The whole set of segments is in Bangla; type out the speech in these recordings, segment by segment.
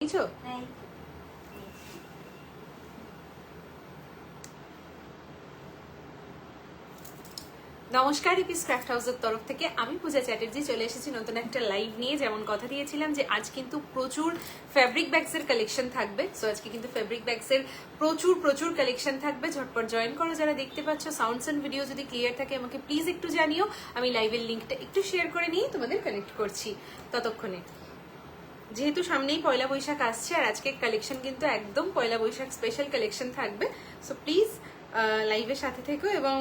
কিছু নমস্কার, ইপিস ক্রাফট হাউসের তরফ থেকে আমি পূজা চ্যাটার্জি চলে এসেছি নতুন একটা লাইভ নিয়ে। যেমন কথা দিয়েছিলাম যে আজ কিন্তু প্রচুর ফ্যাব্রিক ব্যাগসের কালেকশন থাকবে। সো আজকে কিন্তু ফ্যাব্রিক ব্যাগসের প্রচুর কালেকশন থাকবে। ঝটপট জয়েন করো যারা দেখতে পাচ্ছ। সাউন্ডস এন্ড ভিডিও যদি ক্লিয়ার থাকে আমাকে প্লিজ একটু জানিও। আমি লাইভের লিঙ্কটা একটু শেয়ার করে নিয়ে তোমাদের কানেক্ট করছি ততক্ষণে। যেহেতু সামনেই পয়লা বৈশাখ আসছে আর আজকের কালেকশন কিন্তু একদম পয়লা বৈশাখ স্পেশাল কালেকশন থাকবে। সো প্লিজ লাইভের সাথে থেকো এবং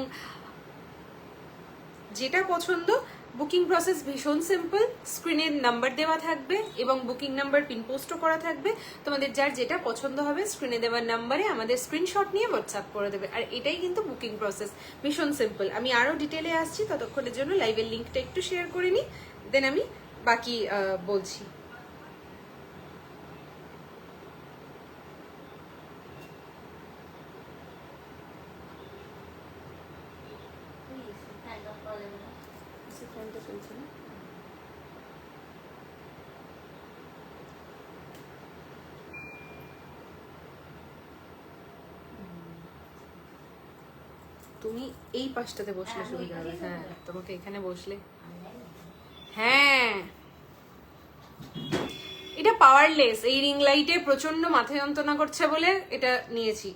যেটা পছন্দ বুকিং প্রসেস ভীষণ সিম্পল। স্ক্রিনের নাম্বার দেওয়া থাকবে এবং বুকিং নাম্বার পিন পোস্টও করা থাকবে। তোমাদের যার যেটা পছন্দ হবে স্ক্রিনে দেওয়ার নাম্বারে আমাদের স্ক্রিনশট নিয়ে হোয়াটসঅ্যাপ করে দেবে। আর এটাই কিন্তু বুকিং প্রসেস, ভীষণ সিম্পল। আমি আরও ডিটেলে আসছি, ততক্ষণের জন্য লাইভের লিঙ্কটা একটু শেয়ার করে নিই, দেন আমি বাকি বলছি। তুমি এই পাশটাতে বসলে সুবিধা হবে। হ্যাঁ, তোমাকে এখানে বসলে। হ্যাঁ, এটা পাওয়ারলেস। এই রিং লাইটে প্রচন্ড মাথা যন্ত্রণা করছে বলে এটা নিয়েছি।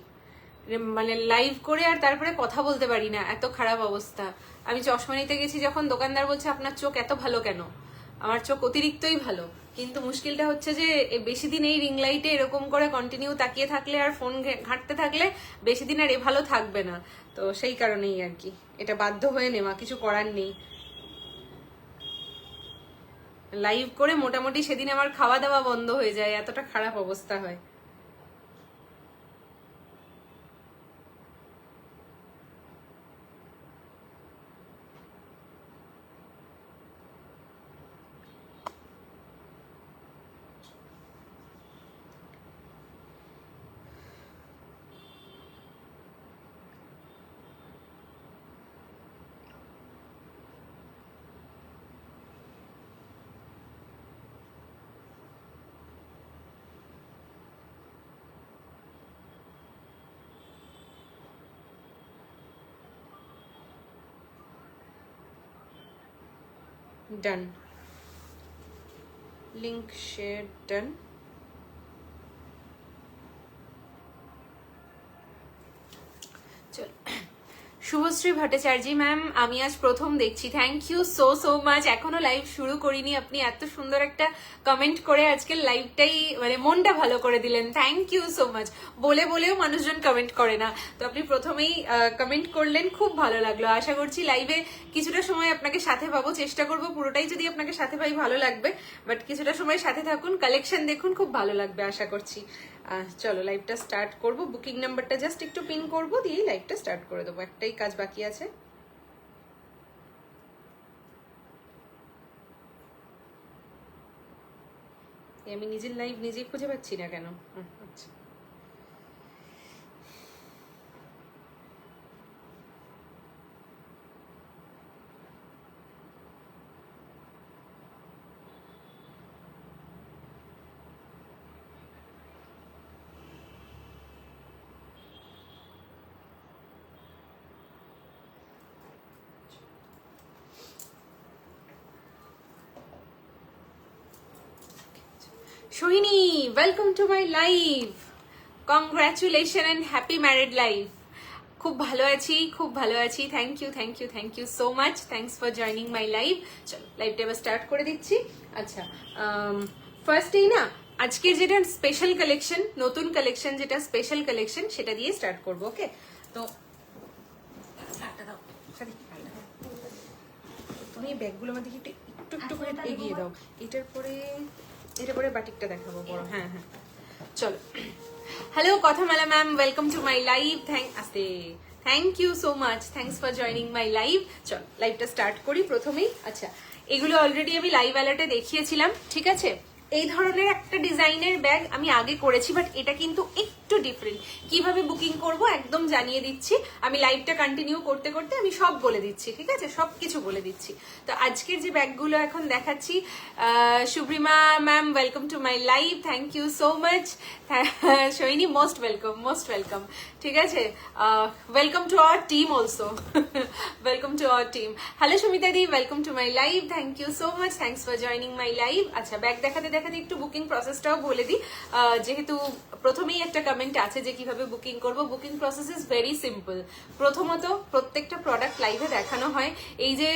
মানে লাইভ করে আর তারপরে কথা বলতে পারি না, এত খারাপ অবস্থা। আমি চশমা নিতে গেছি যখন, দোকানদার বলছে আপনার চোখ এত ভালো কেন? আমার চোখ অতিরিক্তই ভালো, কিন্তু মুশকিলটা হচ্ছে যে বেশি দিন এই রিং লাইটে এরকম করে কন্টিনিউ তাকিয়ে থাকলে আর ফোন ঘাঁটতে থাকলে বেশি দিন আর এ ভালো থাকবে না। তো সেই কারণেই আর কি এটা বাধ্য হয়ে নেওয়া, কিছু করার নেই। লাইভ করে মোটামুটি সেদিন আমার খাওয়া দাওয়া বন্ধ হয়ে যায়, এতটা খারাপ অবস্থা হয়। Done. Link shared. Done. চল, শুভশ্রী ভট্টাচার্য ম্যাম, আমি আজ প্রথম দেখছি। Thank you so much. এখনো লাইভ শুরু করিনি, আপনি এত সুন্দর একটা কমেন্ট করে আজকের লাইভটাই মানে মনটা ভালো করে দিলেন। Thank you so much. বলেও মানুষজন কমেন্ট করে না, তো আপনি প্রথমেই কমেন্ট করলেন, খুব ভালো লাগলো। আশা করছি লাইভে কিছুটা সময় আপনাকে সাথে পাবো, চেষ্টা করবো পুরোটাই যদি আপনাকে সাথে পাই ভালো লাগবে, বাট কিছুটা সময় সাথে থাকুন, কালেকশন দেখুন, খুব ভালো লাগবে আশা করছি। চলো লাইভটা স্টার্ট করব। বুকিং নাম্বারটা জাস্ট একটু পিন করবো, দিয়েই লাইভটা স্টার্ট করে দেবো। একটাই কাজ বাকি আছে। আমি নিজের লাইভ নিজেই খুঁজে পাচ্ছি না কেন? আচ্ছা, Sohini, welcome to my live. Congratulation and happy married life. খুব ভালো আছি। Thank you so much. Thanks for joining my live. চলো লাইভটা এবার স্টার্ট করে দিচ্ছি। আচ্ছা, ফার্স্টেই না আজকের যেটা স্পেশাল কালেকশন, নতুন কালেকশন যেটা স্পেশাল কালেকশন, সেটা দিয়ে স্টার্ট করবো। ওকে, তো তুমি এই ব্যাগগুলো আমাদের একটু একটু করে এগিয়ে দাও। এটার পরে বাটিকটা দেখাবো বড়। হ্যাঁ, চলো। Hello Kathamala ma'am, welcome to my live. Thank you so much. Thanks for joining my live. চলো লাইভটা স্টার্ট করি প্রথমেই। আচ্ছা, এগুলো অলরেডি আমি লাইভ অ্যালার্টে দেখিয়েছিলাম, ঠিক আছে? এই ধরনের একটা ডিজাইনের ব্যাগ আমি আগে করেছি, বাট এটা কিন্তু একটু ডিফারেন্ট। কিভাবে বুকিং করব একদম জানিয়ে দিচ্ছি, আমি লাইভটা কন্টিনিউ করতে করতে আমি সব বলে দিচ্ছি, ঠিক আছে, সব কিছু বলে দিচ্ছি। তো আজকের যে ব্যাগগুলো এখন দেখাচ্ছি, Subrima ma'am welcome to my live, thank you so much. Saini most welcome, most welcome, ঠিক আছে, welcome to our team also, welcome to our team. Hello Sumita di, welcome to my live, thank you so much, thanks for joining my live. আচ্ছা, ব্যাগ দেখাতে দেখাতে একটু বুকিং প্রসেসটাও বলে দিই, যেহেতু প্রথমেই একটা কমেন্ট আছে যে কিভাবে বুকিং করব। Booking process is very simple. প্রথমত প্রত্যেকটা প্রোডাক্ট লাইভে দেখানো হয়। এই যে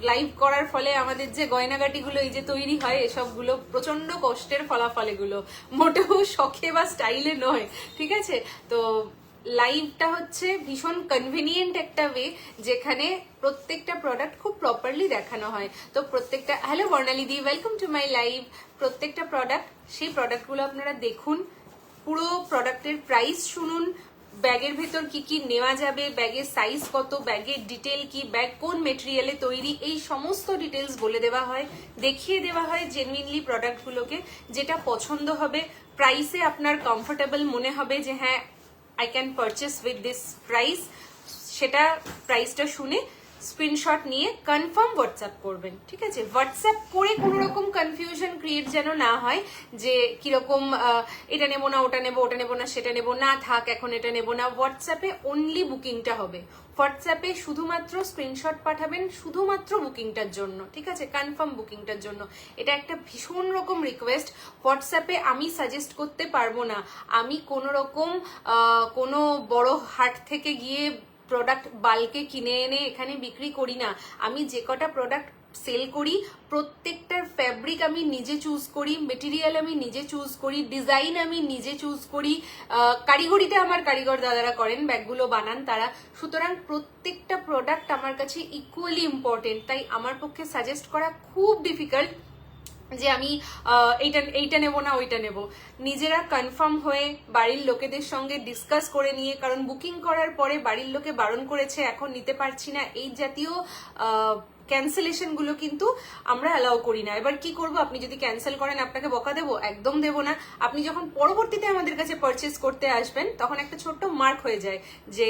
লাইভ করার ফলে আমাদের যে গয়নাগাটিগুলো এই যে তৈরি হয়, এসবগুলো প্রচন্ড কষ্টের ফলাফল, এগুলো মোটেও শখে বা স্টাইলে নয়, ঠিক আছে। তো লাইভটা হচ্ছে ভীষণ কনভিনিয়েন্ট একটা ওয়ে, যেখানে প্রত্যেকটা প্রোডাক্ট খুব প্রপারলি দেখানো হয়। তো প্রত্যেকটা, hello Barnali the, welcome to my live. প্রত্যেকটা প্রোডাক্ট, সেই প্রোডাক্টগুলো আপনারা দেখুন, পুরো প্রোডাক্টের প্রাইস শুনুন, ব্যাগের ভেতর কি কি নেওয়া যাবে, ব্যাগের সাইজ কত, ব্যাগের ডিটেল কি, ব্যাগ কোন মেটেরিয়ালে তৈরি, এই সমস্ত ডিটেলস বলে দেওয়া হয়, দেখিয়ে দেওয়া হয় জেনুইনলি প্রোডাক্টগুলোকে। যেটা পছন্দ হবে, প্রাইসে আপনার কমফোর্টেবল মনে হবে যে হ্যাঁ I can purchase with this price, সেটা প্রাইসটা শুনে স্ক্রিনশট নিয়ে কনফার্ম হোয়াটসঅ্যাপ করবেন, ঠিক আছে। হোয়াটসঅ্যাপ করে কোনো রকম কনফিউশন ক্রিয়েট যেন না হয় যে কিরকম এটা নেবো না, ওটা নেবো, ওটা নেবো না, সেটা নেবো না, থাক এখন এটা নেবো না। হোয়াটসঅ্যাপে অনলি বুকিংটা হবে, হোয়াটসঅ্যাপে শুধুমাত্র স্ক্রিনশট পাঠাবেন, শুধুমাত্র বুকিংটার জন্য, ঠিক আছে, কনফার্ম বুকিংটার জন্য। এটা একটা ভীষণ রকম রিকোয়েস্ট। হোয়াটসঅ্যাপে আমি সাজেস্ট করতে পারবো না, আমি কোনো রকম কোনো বড় হাট থেকে গিয়ে প্রোডাক্ট বাল্কে কিনে এনে এখানে বিক্রি করি না। আমি যে কটা প্রোডাক্ট সেল করি প্রত্যেকটার ফ্যাব্রিক আমি নিজে চুজ করি, মেটেরিয়াল আমি নিজে চুজ করি, ডিজাইন আমি নিজে চুজ করি, কারিগরিটা আমার কারিগর দাদারা করেন, ব্যাগগুলো বানান তারা। সুতরাং প্রত্যেকটা প্রোডাক্ট আমার কাছে ইকুয়ালি ইম্পর্টেন্ট, তাই আমার পক্ষে সাজেস্ট করা খুব ডিফিকাল্ট যে আমি এইটা নেব না ওইটা নেব। নিজেরা কনফার্ম হয়ে বাড়ির লোকেদের সঙ্গে ডিসকাস করে নিয়ে, কারণ বুকিং করার পরে বাড়ির লোকে বারণ করেছে এখন নিতে পারছি না, এই জাতীয় ক্যান্সেলেশন গুলো কিন্তু আমরা অ্যালাউ করি না। এবার কি করব, আপনি যদি ক্যান্সেল করেন আপনাকে বকা দেবো? একদম দেবো না। আপনি যখন পরবর্তীতে আমাদের কাছে পারচেস করতে আসবেন তখন একটা ছোট্ট মার্ক হয়ে যায় যে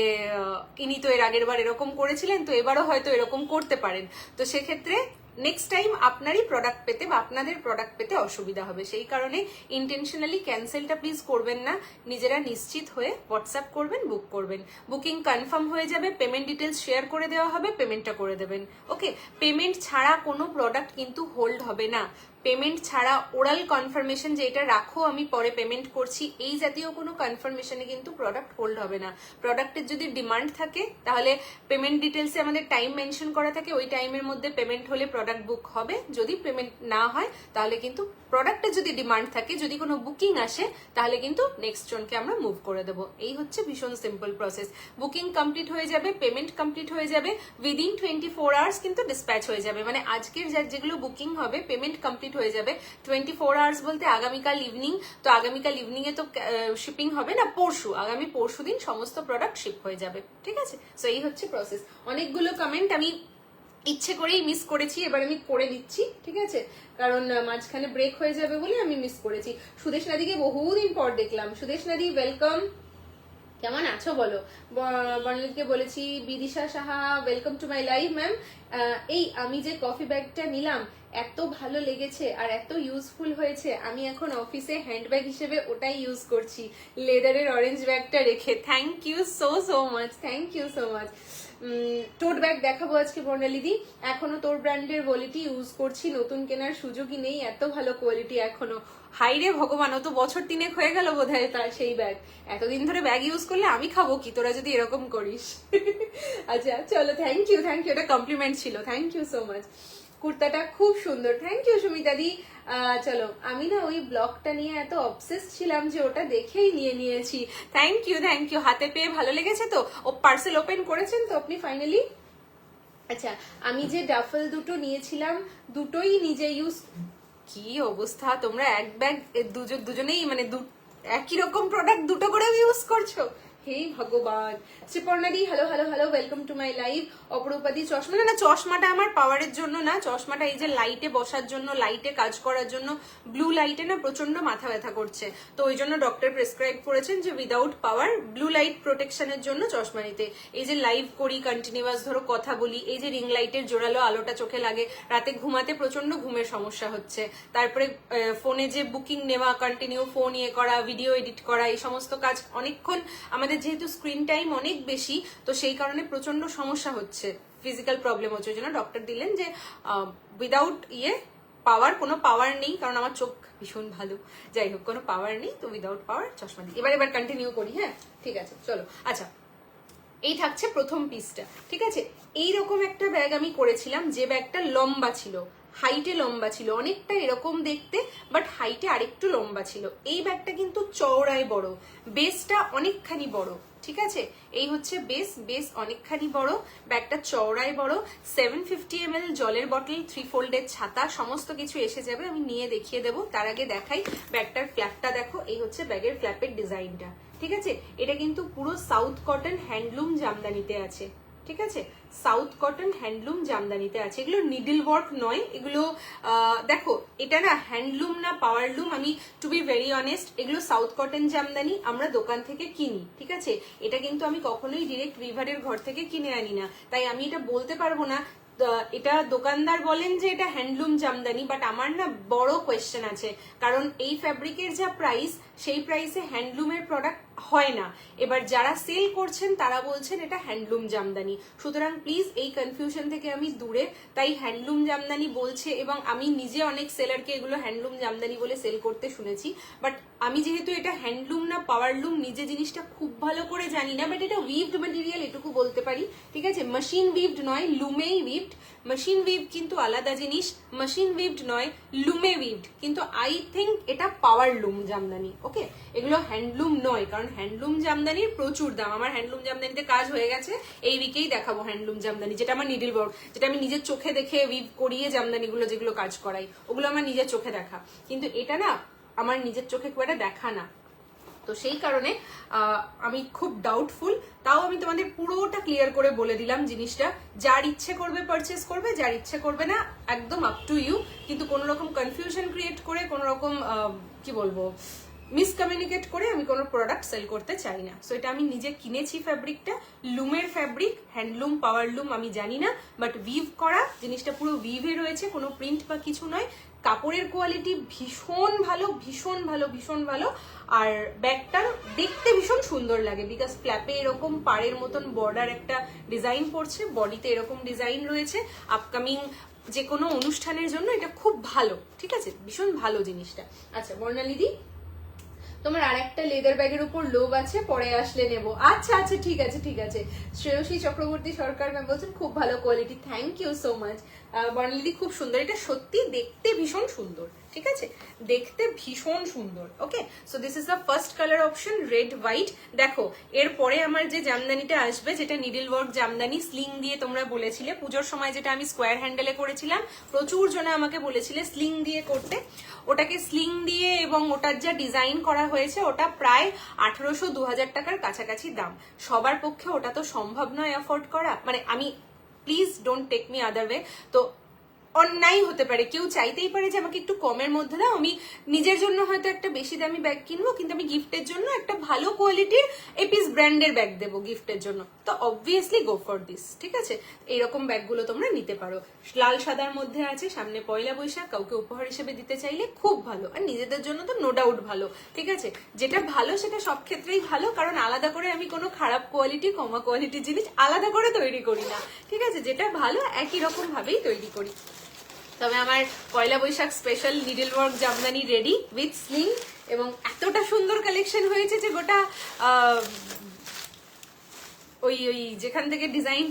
ইনি তো এর আগের বার এরকম করেছিলেন, তো এবারও হয়তো এরকম করতে পারেন। তো সেক্ষেত্রে নেক্সট টাইম আপনারই প্রোডাক্ট পেতে বা আপনাদের প্রোডাক্ট পেতে অসুবিধা হবে। সেই কারণে ইন্টেনশনালি ক্যান্সেলটা প্লিজ করবেন না, নিজেরা নিশ্চিত হয়ে হোয়াটসঅ্যাপ করবেন, বুক করবেন। বুকিং কনফার্ম হয়ে যাবে, পেমেন্ট ডিটেলস শেয়ার করে দেওয়া হবে, পেমেন্টটা করে দেবেন। ওকে, পেমেন্ট ছাড়া কোনো প্রোডাক্ট কিন্তু হোল্ড হবে না। পেমেন্ট ছাড়া ওরাল কনফার্মেশন যে এটা রাখো আমি পরে পেমেন্ট করছি, এই জাতীয় কোনো কনফার্মেশনে কিন্তু প্রোডাক্ট হোল্ড হবে না। প্রোডাক্টের যদি ডিমান্ড থাকে তাহলে পেমেন্ট ডিটেলসে আমাদের টাইম মেনশন করা থাকে, ওই টাইমের মধ্যে পেমেন্ট হলে প্রোডাক্ট বুক হবে। যদি পেমেন্ট না হয় তাহলে কিন্তু প্রোডাক্টের যদি ডিমান্ড থাকে, যদি কোনো বুকিং আসে তাহলে কিন্তু নেক্সট জনকে আমরা মুভ করে দেবো। এই হচ্ছে ভীষণ সিম্পল প্রসেস। বুকিং কমপ্লিট হয়ে যাবে, পেমেন্ট কমপ্লিট হয়ে যাবে, উইদিন 24 আওয়ার্স কিন্তু ডিসপ্যাচ হয়ে যাবে। মানে আজকের যেগুলো বুকিং হবে পেমেন্ট কমপ্লিট হয়ে যাবে 24 আওয়ার্স বলতে আগামীকাল ইভিনিং। তো আগামীকাল ইভিনিং এ তো শিপিং হবে না, পরশু, আগামী পরশু দিন সমস্ত প্রোডাক্ট শিপ হয়ে যাবে, ঠিক আছে। সো এই হচ্ছে প্রসেস। অনেকগুলো কমেন্ট আমি ইচ্ছে করেই মিস করেছি, এবার আমি করে নিচ্ছি, ঠিক আছে, কারণ মাঝখানে ব্রেক হয়ে যাবে বলে আমি মিস করেছি। সুদেশ নাদিকে বহুদিন পর দেখলাম। সুদেশ নাদি ওয়েলকাম, কেমন আছো বলো। বর্ণালীকে বলেছি। Bidisha Saha welcome to my live ma'am. এই আমি যে কফি ব্যাগটা নিলাম এত ভালো লেগেছে আর এত ইউজফুল হয়েছে, আমি এখন অফিসে হ্যান্ডব্যাগ হিসেবে ওটাই ইউজ করছি, লেদারের অরেঞ্জ ব্যাগটা রেখে। Thank you so so much, thank you so much. Tote bag দেখাবো আজকে বর্ণালীদি, এখনো তোর ব্র্যান্ডের কোয়ালিটি ইউজ করছি, নতুন কেনার সুযোগই নেই, এত ভালো কোয়ালিটি এখনো। হাইরে ভগবান, ও তো বছর 3 হয়ে গেল বোধহয় তার সেই ব্যাগ। এতদিন ধরে ব্যাগ ইউজ করলে আমি খাবো কি, তোরা যদি এরকম করিস। আচ্ছা চলো, থ্যাংক ইউ, থ্যাংক ইউ, এটা কমপ্লিমেন্ট ছিল, থ্যাংক ইউ সো মাচ। কুর্তাটা খুব সুন্দর, থ্যাংক ইউ সুমিতাদি। চলো, আমি না ওই ব্লগটা নিয়ে এত অবসেস ছিলাম যে ওটা দেখেই নিয়েছি। Thank you, thank you. হাতে পেয়ে ভালো লেগেছে তো? ও পার্সেল ওপেন করেছেন তো আপনি ফাইনালি? আচ্ছা, আমি যে ডাফল দুটো নিয়েছিলাম দুটোই নিজে ইউজ। কি অবস্থা, তোমরা এক ব্যাগ দুজনেই মানে একই রকম প্রোডাক্ট দুটো করে ইউজ করছো? হে ভগবান। শ্রীপর্ণাদি hello hello hello, welcome to my live. অপরূপাদি চশমা, না চশমাটা আমার পাওয়ারের জন্য না, চশমাটা এই যে লাইটে বসার জন্য, লাইটে কাজ করার জন্য, ব্লু লাইটে না প্রচন্ড মাথা ব্যথা করছে, তো ওই জন্য ডক্টর প্রেসক্রাইব করেছেন যে উইদাউট পাওয়ার ব্লু লাইট প্রোটেকশনের জন্য চশমা নিতে। এই যে লাইভ করি কন্টিনিউয়াস, ধরো কথা বলি, এই যে রিং লাইটের জোরালো আলোটা চোখে লাগে, রাতে ঘুমাতে প্রচন্ড ঘুমের সমস্যা হচ্ছে, তারপরে ফোনে যে বুকিং নেওয়া, কন্টিনিউ ফোন ইয়ে করা, ভিডিও এডিট করা, এই সমস্ত কাজ অনেকক্ষণ, আমাদের যেহেতু স্ক্রিন টাইম অনেক বেশি, তো সেই কারণে প্রচন্ড সমস্যা হচ্ছে, ফিজিক্যাল প্রবলেম হচ্ছে। ওই জন্য ডক্টর দিলেন যে উইদাউট পাওয়ার, কোনো পাওয়ার নেই, কারণ আমার চোখ ভীষণ ভালো, যাই হোক কোনো পাওয়ার নেই, তো উইদাউট পাওয়ার চশমা দিই। এবার কন্টিনিউ করি, হ্যাঁ ঠিক আছে চলো। আচ্ছা, এই থাকছে প্রথম পিসটা, ঠিক আছে। এইরকম একটা ব্যাগ আমি করেছিলাম, যে ব্যাগটা লম্বা ছিল, হাইটে লম্বা ছিল, অনেকটা এরকম দেখতে, বাট হাইটে আরেকটু লম্বা ছিল। এই ব্যাগটা কিন্তু চওড়ায় বড়, বেসটা অনেকখানি বড়, ঠিক আছে। এই হচ্ছে বেস অনেকখানি বড়, ব্যাগটা চওড়ায় বড়, 750 ml জলের বটল, 3 ফোল্ডের ছাতা, সমস্ত কিছু এসে যাবে, আমি নিয়ে দেখিয়ে দেবো। তার আগে দেখাই ব্যাগটার ফ্ল্যাপটা, দেখো এই হচ্ছে ব্যাগের ফ্ল্যাপের ডিজাইনটা, ঠিক আছে। এটা কিন্তু পুরো সাউথ কটন হ্যান্ডলুম জামদানিতে আছে, ঠিক আছে, সাউথ কটন হ্যান্ডলুম জামদানিতে আছে। এগুলো নিডল ওয়ার্ক নয়, এগুলো দেখো এটা না হ্যান্ডলুম না পাওয়ারলুম, আমি টু বি ভেরি অনেস্ট, এগুলো সাউথ কটন জামদানি আমরা দোকান থেকে কিনি, ঠিক আছে। এটা কিন্তু আমি কখনোই ডিরেক্ট রিভারের ঘর থেকে কিনে আনি না, তাই আমি এটা বলতে পারবো না। এটা দোকানদার বলেন যে এটা হ্যান্ডলুম জামদানি, বাট আমার না বড় কোয়েশ্চেন আছে, কারণ এই ফ্যাব্রিকের যা প্রাইস, সেই প্রাইসে হ্যান্ডলুমের প্রোডাক্ট হয় না। এবার যারা সেল করছেন তারা বলছেন এটা হ্যান্ডলুম জামদানি, সুতরাং প্লিজ এই কনফিউশন থেকে আমি দূরে, তাই হ্যান্ডলুম জামদানি বলছে, এবং আমি নিজে অনেক সেলারকে এগুলো হ্যান্ডলুম জামদানি বলে সেল করতে শুনেছি, বাট আমি যেহেতু এটা হ্যান্ডলুম না পাওয়ারলুম নিজে জিনিসটা খুব ভালো করে জানি না, বাট এটা উইভড ম্যাটেরিয়াল এটুকু বলতে পারি, ঠিক আছে। মেশিন উইভড নয়, লুমেই উইভড। মেশিন উইভ কিন্তু আলাদা জিনিস, মেশিন উইভড নয়, লুমে উইভড, কিন্তু আই থিঙ্ক এটা পাওয়ারলুম জামদানি, ওকে। এগুলো হ্যান্ডলুম নয়, কারণ হ্যান্ডলুম জামদানির প্রচুর দাম। আমার হ্যান্ডলুম জামদানিতে কাজ হয়ে গেছে, এই উইকেই দেখাবো হ্যান্ডলুম জামদানি, যেটা আমার নিডল ওয়ার্ক, যেটা আমি নিজের চোখে দেখে উইভ করিয়ে জামদানিগুলো যেগুলো কাজ করাই, ওগুলো আমার নিজের চোখে দেখা, কিন্তু এটা না আমার নিজের চোখে খুব একটা দেখা না, তো সেই কারণে আমি খুব ডাউটফুল। তাও আমি তোমাদের পুরোটা ক্লিয়ার করে বলে দিলাম জিনিসটা, যার ইচ্ছে করবে পারচেস করবে, যার ইচ্ছে করবে না একদম আপ টু ইউ, কিন্তু কোনো রকম কনফিউশন ক্রিয়েট করে, কোনো রকম কি বলবো মিসকমিউনিকেট করে আমি কোনো প্রোডাক্ট সেল করতে চাই না। সো এটা আমি নিজে কিনেছি, ফ্যাব্রিকটা লুমের ফ্যাব্রিক, হ্যান্ডলুম পাওয়ারলুম আমি জানি না, বাট উইভ করা জিনিসটা পুরো উইভে রয়েছে, কোনো প্রিন্ট বা কিছু নয়। কাপড়ের কোয়ালিটি ভীষণ ভালো, ভীষণ ভালো, ভীষণ ভালো, আর ব্যাগটা দেখতে ভীষণ সুন্দর লাগে, বিকজ ফ্ল্যাপে এরকম পাড়ের মতন বর্ডার একটা ডিজাইন পড়ছে, বডিতে এরকম ডিজাইন রয়েছে, আপকামিং যে কোনো অনুষ্ঠানের জন্য এটা খুব ভালো, ঠিক আছে, ভীষণ ভালো জিনিসটা। আচ্ছা বর্ণালীদি, তোমার আর একটা লেদার ব্যাগের উপর লোভ আছে, পরে আসলে নেবো। আচ্ছা আচ্ছা ঠিক আছে ঠিক আছে। শ্রেয়সী চক্রবর্তী সরকার ম্যাম বলছেন খুব ভালো quality, thank you so much. Barnali খুব সুন্দর, এটা সত্যি দেখতে ভীষণ সুন্দর, ঠিক আছে, দেখতে ভীষণ সুন্দর, okay. So this is the first colour option, red white. দেখো এরপরে আমার যে জামদানিটা আসবে, যেটা নিডল ওয়ার্ক জামদানি, স্লিং দিয়ে তোমরা বলেছিলে পুজোর সময়, যেটা আমি স্কোয়ার হ্যান্ডেলে করেছিলাম, প্রচুর জনে আমাকে বলেছিলে স্লিং দিয়ে করতে, ওটাকে স্লিং দিয়ে এবং ওটার যা ডিজাইন করা হয়েছে, ওটা প্রায় 1800-2000 টাকার কাছাকাছি দাম। সবার পক্ষে ওটা তো সম্ভব নয় অ্যাফোর্ড করা, মানে আমি please don't take me other way, তো অন্যায় হতে পারে, কেউ চাইতেই পারে যে আমাকে একটু কমের মধ্যে দাও, আমি নিজের জন্য হয়তো একটা বেশি দামি ব্যাগ কিনবো, কিন্তু আমি গিফটের জন্য একটা ভালো কোয়ালিটির এপিস ব্র্যান্ডের ব্যাগ দেবো গিফটের জন্য, তো অবভিয়াসলি গো ফর দিস, ঠিক আছে। এইরকম ব্যাগগুলো তোমরা নিতে পারো, লাল সাদার মধ্যে আছে, সামনে পয়লা বৈশাখ, কাউকে উপহার হিসেবে দিতে চাইলে খুব ভালো, আর নিজেদের জন্য তো নো ডাউট ভালো, ঠিক আছে। যেটা ভালো সেটা সব ক্ষেত্রেই ভালো, কারণ আলাদা করে আমি কোনো খারাপ কোয়ালিটি কমা কোয়ালিটির জিনিস আলাদা করে তৈরি করি না, ঠিক আছে, যেটা ভালো একই রকম ভাবেই তৈরি করি। তবে আমার Poila Baishakh special needle work jamdani ready with sling, এবং এতটা সুন্দর কালেকশন হয়েছে যে গোটা ওই যেখান থেকে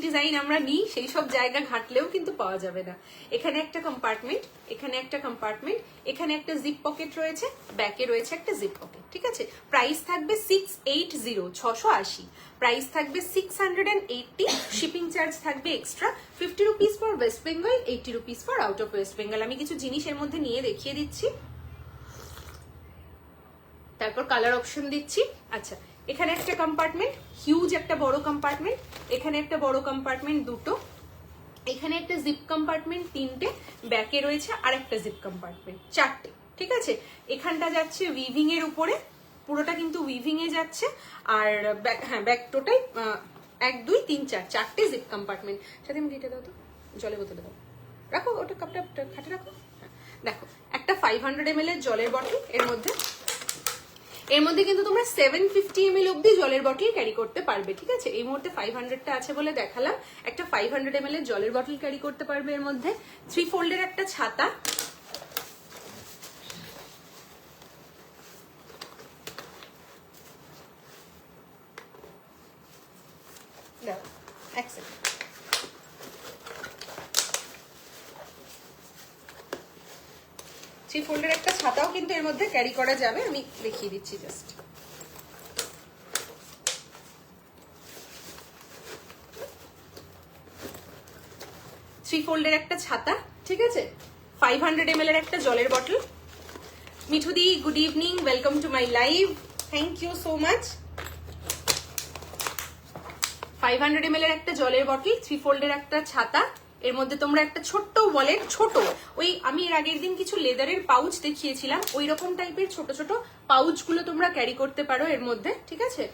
ডিজাইন আমরা নিই সেই সব জায়গা ঘাটলেও কিন্তু পাওয়া যাবে না। এখানে একটা কম্পার্টমেন্ট, এখানে একটা কম্পার্টমেন্ট, এখানে একটা জিপ পকেট রয়েছে, ব্যাকে রয়েছে একটা জিপ পকেট, ঠিক আছে। প্রাইস থাকবে 680, প্রাইস থাকবে 680, শিপিং চার্জ থাকবে extra 50 rupees for West Bengal, 80 rupees for out of West Bengal. আমি কিছু জিনিস এর মধ্যে নিয়ে দেখিয়ে দিচ্ছি, তারপর কালার অপশন দিচ্ছি। আচ্ছা এখানে একটা কম্পার্টমেন্ট, হিউজ একটা বড় কম্পার্টমেন্ট, এখানে একটা বড় কম্পার্টমেন্ট দুটো, এখানে একটা জিপ কম্পার্টমেন্ট তিনটে, ব্যাকে রয়েছে আর একটা জিপ কম্পার্টমেন্ট চারটে, ঠিক আছে। এখানটা যাচ্ছে উইভিং এর উপরে, পুরোটা কিন্তু উইভিং এ যাচ্ছে। আর হ্যাঁ ব্যাক টোটাল 1 2 3 4 চারটে জিপ কম্পার্টমেন্ট। সাথে আমি দিতে দাও তো, জলের বোতলে দাও, রাখো ওটা, কাপটা খাটে রাখো। হ্যাঁ দেখো, একটা 500 ml এর জলের বটল এর মধ্যে কিন্তু তোমরা 750 ml অব্দি জলের বটল ক্যারি করতে পারবে, ঠিক আছে। এই মুহূর্তে 500টা আছে বলে দেখালাম। একটা 500 ml এর জলের বটল ক্যারি করতে পারবে এর মধ্যে। 3 ফোল্ডের একটা ছাতা, এক সেকেন্ড, 3 ফোল্ডের একটা ছাতাও কিন্তু এর মধ্যে ক্যারি করা যাবে, আমি দেখিয়ে দিচ্ছি জাস্ট। থ্রি ফোল্ডের একটা ছাতা, ঠিক আছে। 500 ml এর একটা জলের বটল। মিঠুদি good evening, welcome to my live, thank you so much. 500 ml এর একটা জলের বটল, 3 ফোল্ডের একটা ছাতা, এর মধ্যে তোমরা একটা ছোট্ট ওয়ালেট, ছোট ওই আমি এর আগের দিন কিছু লেদারের পাউচ দেখিয়েছিলাম, ওই রকম টাইপের ছোট ছোট পাউচ গুলো তোমরা ক্যারি করতে পারো এর মধ্যে, ঠিক আছে।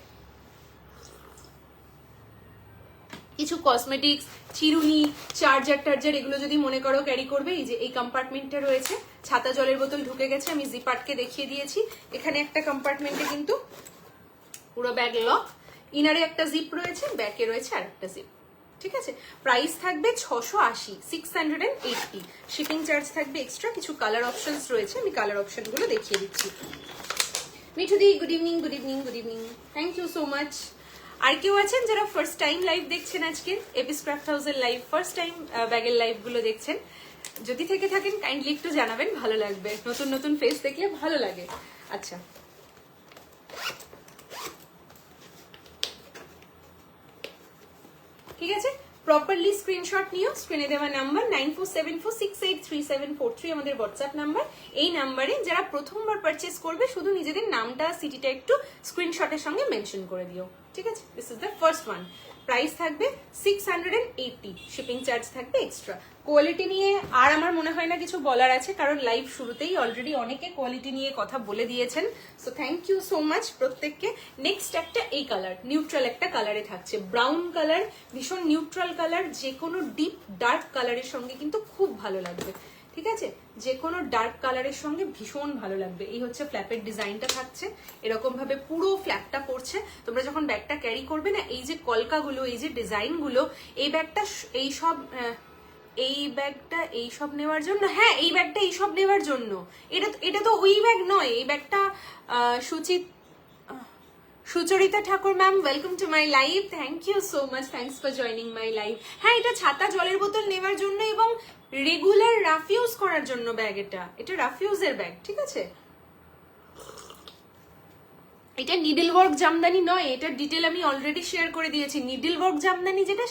কিছু কসমেটিক্স, চিরুনি, চার্জার এগুলো যদি মনে করো ক্যারি করবে, এই যে এই কম্পার্টমেন্টটা রয়েছে, ছাতা জলের বোতল ঢুকে গেছে, আমি জিপ আটকে দেখিয়ে দিয়েছি। এখানে একটা কম্পার্টমেন্টে কিন্তু পুরো ব্যাগ লক, ইনারে একটা জিপ রয়েছে, ব্যাকে রয়েছে আর একটা জিপ, ঠিক আছে। প্রাইস থাকবে 680, 680, শিপিং চার্জ থাকবে এক্সট্রা। কিছু কালার অপশনস রয়েছে, আমি কালার অপশন গুলো দেখিয়ে দিচ্ছি। মিঠুদি good evening, good evening, good evening, thank you so much. আর কেউ আছেন যারা ফার্স্ট টাইম লাইভ দেখছেন আজকে এপিস ক্রাফট হাউসের লাইভ, ফার্স্ট টাইম ব্যাগের লাইভ গুলো দেখছেন? যদি থেকে থাকেন কাইন্ডলি একটু জানাবেন, ভালো লাগবে, নতুন নতুন ফেস দেখলে ভালো লাগে। আচ্ছা, ঠিক আছে, প্রপারলি স্ক্রিনশট নিও। স্ক্রিনে দেওয়া নাম্বার 9474683743 আমাদের হোয়াটসঅ্যাপ নাম্বার। এই নাম্বারে যারা প্রথমবার পারচেস করবে শুধু নিজেদের নামটা সিটিটা একটু স্ক্রিনশটের সঙ্গে মেনশন করে দিও, ঠিক আছে। This is the first one. Price থাকবে 680, শিপিং চার্জ থাকবে এক্সট্রা। কোয়ালিটি নিয়ে আর আমার মনে হয় না কিছু বলার আছে, কারণ লাইভ শুরুতেই অলরেডি অনেকে কোয়ালিটি নিয়ে কথা বলে দিয়েছেন। So thank you so much প্রত্যেককে। নেক্সট একটা এই কালার, নিউট্রাল একটা কালারে থাকছে, ব্রাউন কালার, ভীষণ নিউট্রাল কালার, যে কোনো ডিপ ডার্ক কালারের সঙ্গে কিন্তু খুব ভালো লাগবে, ঠিক আছে। যে কোনো ডার্ক কালারের সঙ্গে ভীষণ ভালো লাগবে। এই হচ্ছে ফ্ল্যাপের ডিজাইনটা থাকছে, এরকম ভাবে পুরো ফ্ল্যাপটা পড়ছে। তোমরা যখন ব্যাগটা ক্যারি করবে না, এই যে কলকাগুলো, এই যে ডিজাইনগুলো, এই ব্যাগটা এই ব্যাগটা এইসব নেওয়ার জন্য, হ্যাঁ এই ব্যাগটা এইসব নেওয়ার জন্য। এটা তো ওই ব্যাগ নয়, এই ব্যাগটা Sucharita Thakur ma'am, welcome to my live, thank you so much, thanks for joining my live. হ্যাঁ, এটা ছাতা জলের বোতল নেওয়ার জন্য এবং রেগুলার রাফ ইউজ করার জন্য ব্যাগ। এটা রাফ ইউজের ব্যাগ, ঠিক আছে। এটা নিডল ওয়ার্ক জামদানি নয়, এটা ডিটেল আমি অলরেডি শেয়ার করে দিয়েছি। নিডল ওয়ার্ক জামদানি যেটা,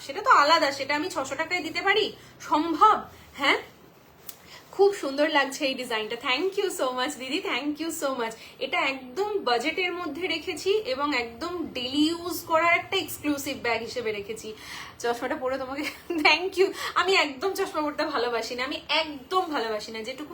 সেটা তো আলাদা, সেটা আমি 600 টাকায় দিতে পারি, সম্ভব? হ্যাঁ, খুব সুন্দর লাগছে এই ডিজাইনটা, থ্যাংক ইউ সো মাচ দিদি, থ্যাংক ইউ সো মাচ। এটা একদম বাজেটের মধ্যে রেখেছি এবং একদম ডেলি ইউজ করার একটা এক্সক্লুসিভ ব্যাগ হিসেবে রেখেছি। চশমাটা পরে তোমাকে থ্যাংক ইউ। আমি একদম চশমা পরতে ভালোবাসি না, আমি একদম ভালোবাসি না। যেটুকু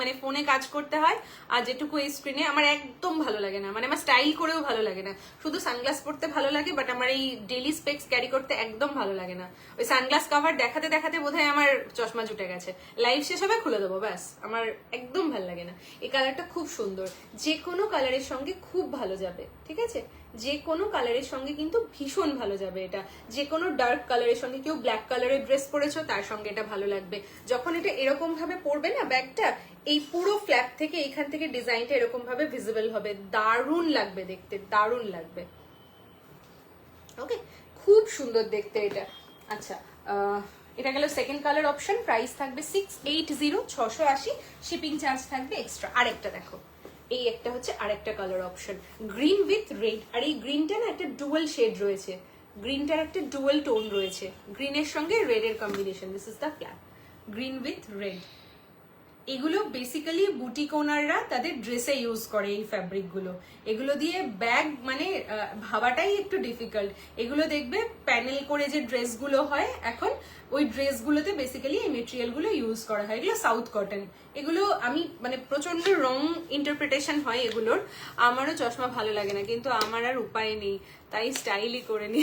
মানে ফোনে কাজ করতে হয় আর যেটুকু এই স্ক্রিনে, আমার একদম ভালো লাগে না, মানে আমার স্টাইল করেও ভালো লাগে না। শুধু সানগ্লাস পরতে ভালো লাগে, বাট আমার এই ডেলি স্পেক্স ক্যারি করতে একদম ভালো লাগে না। ওই সানগ্লাস কভার দেখাতে দেখাতে বোধহয় আমার চশমা জুটে গেছে, লাইভ শেষ হবে খুলে দেবো, ব্যাস। আমার একদম ভালো লাগে না। এই কালারটা খুব সুন্দর, যে কোনো কালারের সঙ্গে খুব ভালো যাবে, ঠিক আছে। যে কোনো কালারের সঙ্গে কিন্তু ভীষণ ভালো যাবে এটা। যে কোনো ডার্ক কালারের সঙ্গে, কেউ ব্ল্যাক কালারের ড্রেস পরেছো তার সঙ্গে এটা ভালো লাগবে। যখন এটা এরকম ভাবে পরবে না ব্যাগটা, এই পুরো ফ্ল্যাপ থেকে এইখান থেকে ডিজাইনটা এরকম ভাবে ভিজিবল হবে, দারুণ লাগবে দেখতে, দারুণ লাগবে। ওকে, খুব সুন্দর দেখতে এটা। আচ্ছা, এটা গেল সেকেন্ড কালার অপশন। প্রাইস থাকবে 680, 680, শিপিং চার্জ থাকবে এক্সট্রা। আরেকটা দেখো, এই একটা হচ্ছে আরেকটা colour option, green with red. আর এই গ্রিনটা না একটা ডুয়াল শেড রয়েছে, গ্রিনটার একটা ডুয়াল টোন রয়েছে, গ্রিনের সঙ্গে রেড এর combination. This is the flap, green with red. এগুলো বেসিক্যালি বুটিক ওনাররা তাদের ড্রেসে ইউজ করে এই ফ্যাব্রিকগুলো। এগুলো দিয়ে ব্যাগ মানে ভাবাটাই একটু ডিফিকাল্ট। এগুলো দেখবে প্যানেল করে যে ড্রেসগুলো হয় এখন, ওই ড্রেসগুলোতে বেসিক্যালি এই মেটেরিয়ালগুলো ইউজ করা হয়। এগুলো সাউথ কটন। এগুলো আমি মানে প্রচন্ড রং ইন্টারপ্রিটেশন হয় এগুলোর। আমারও চশমা ভালো লাগে না, কিন্তু আমার আর উপায় নেই, তাই স্টাইলই করে নি।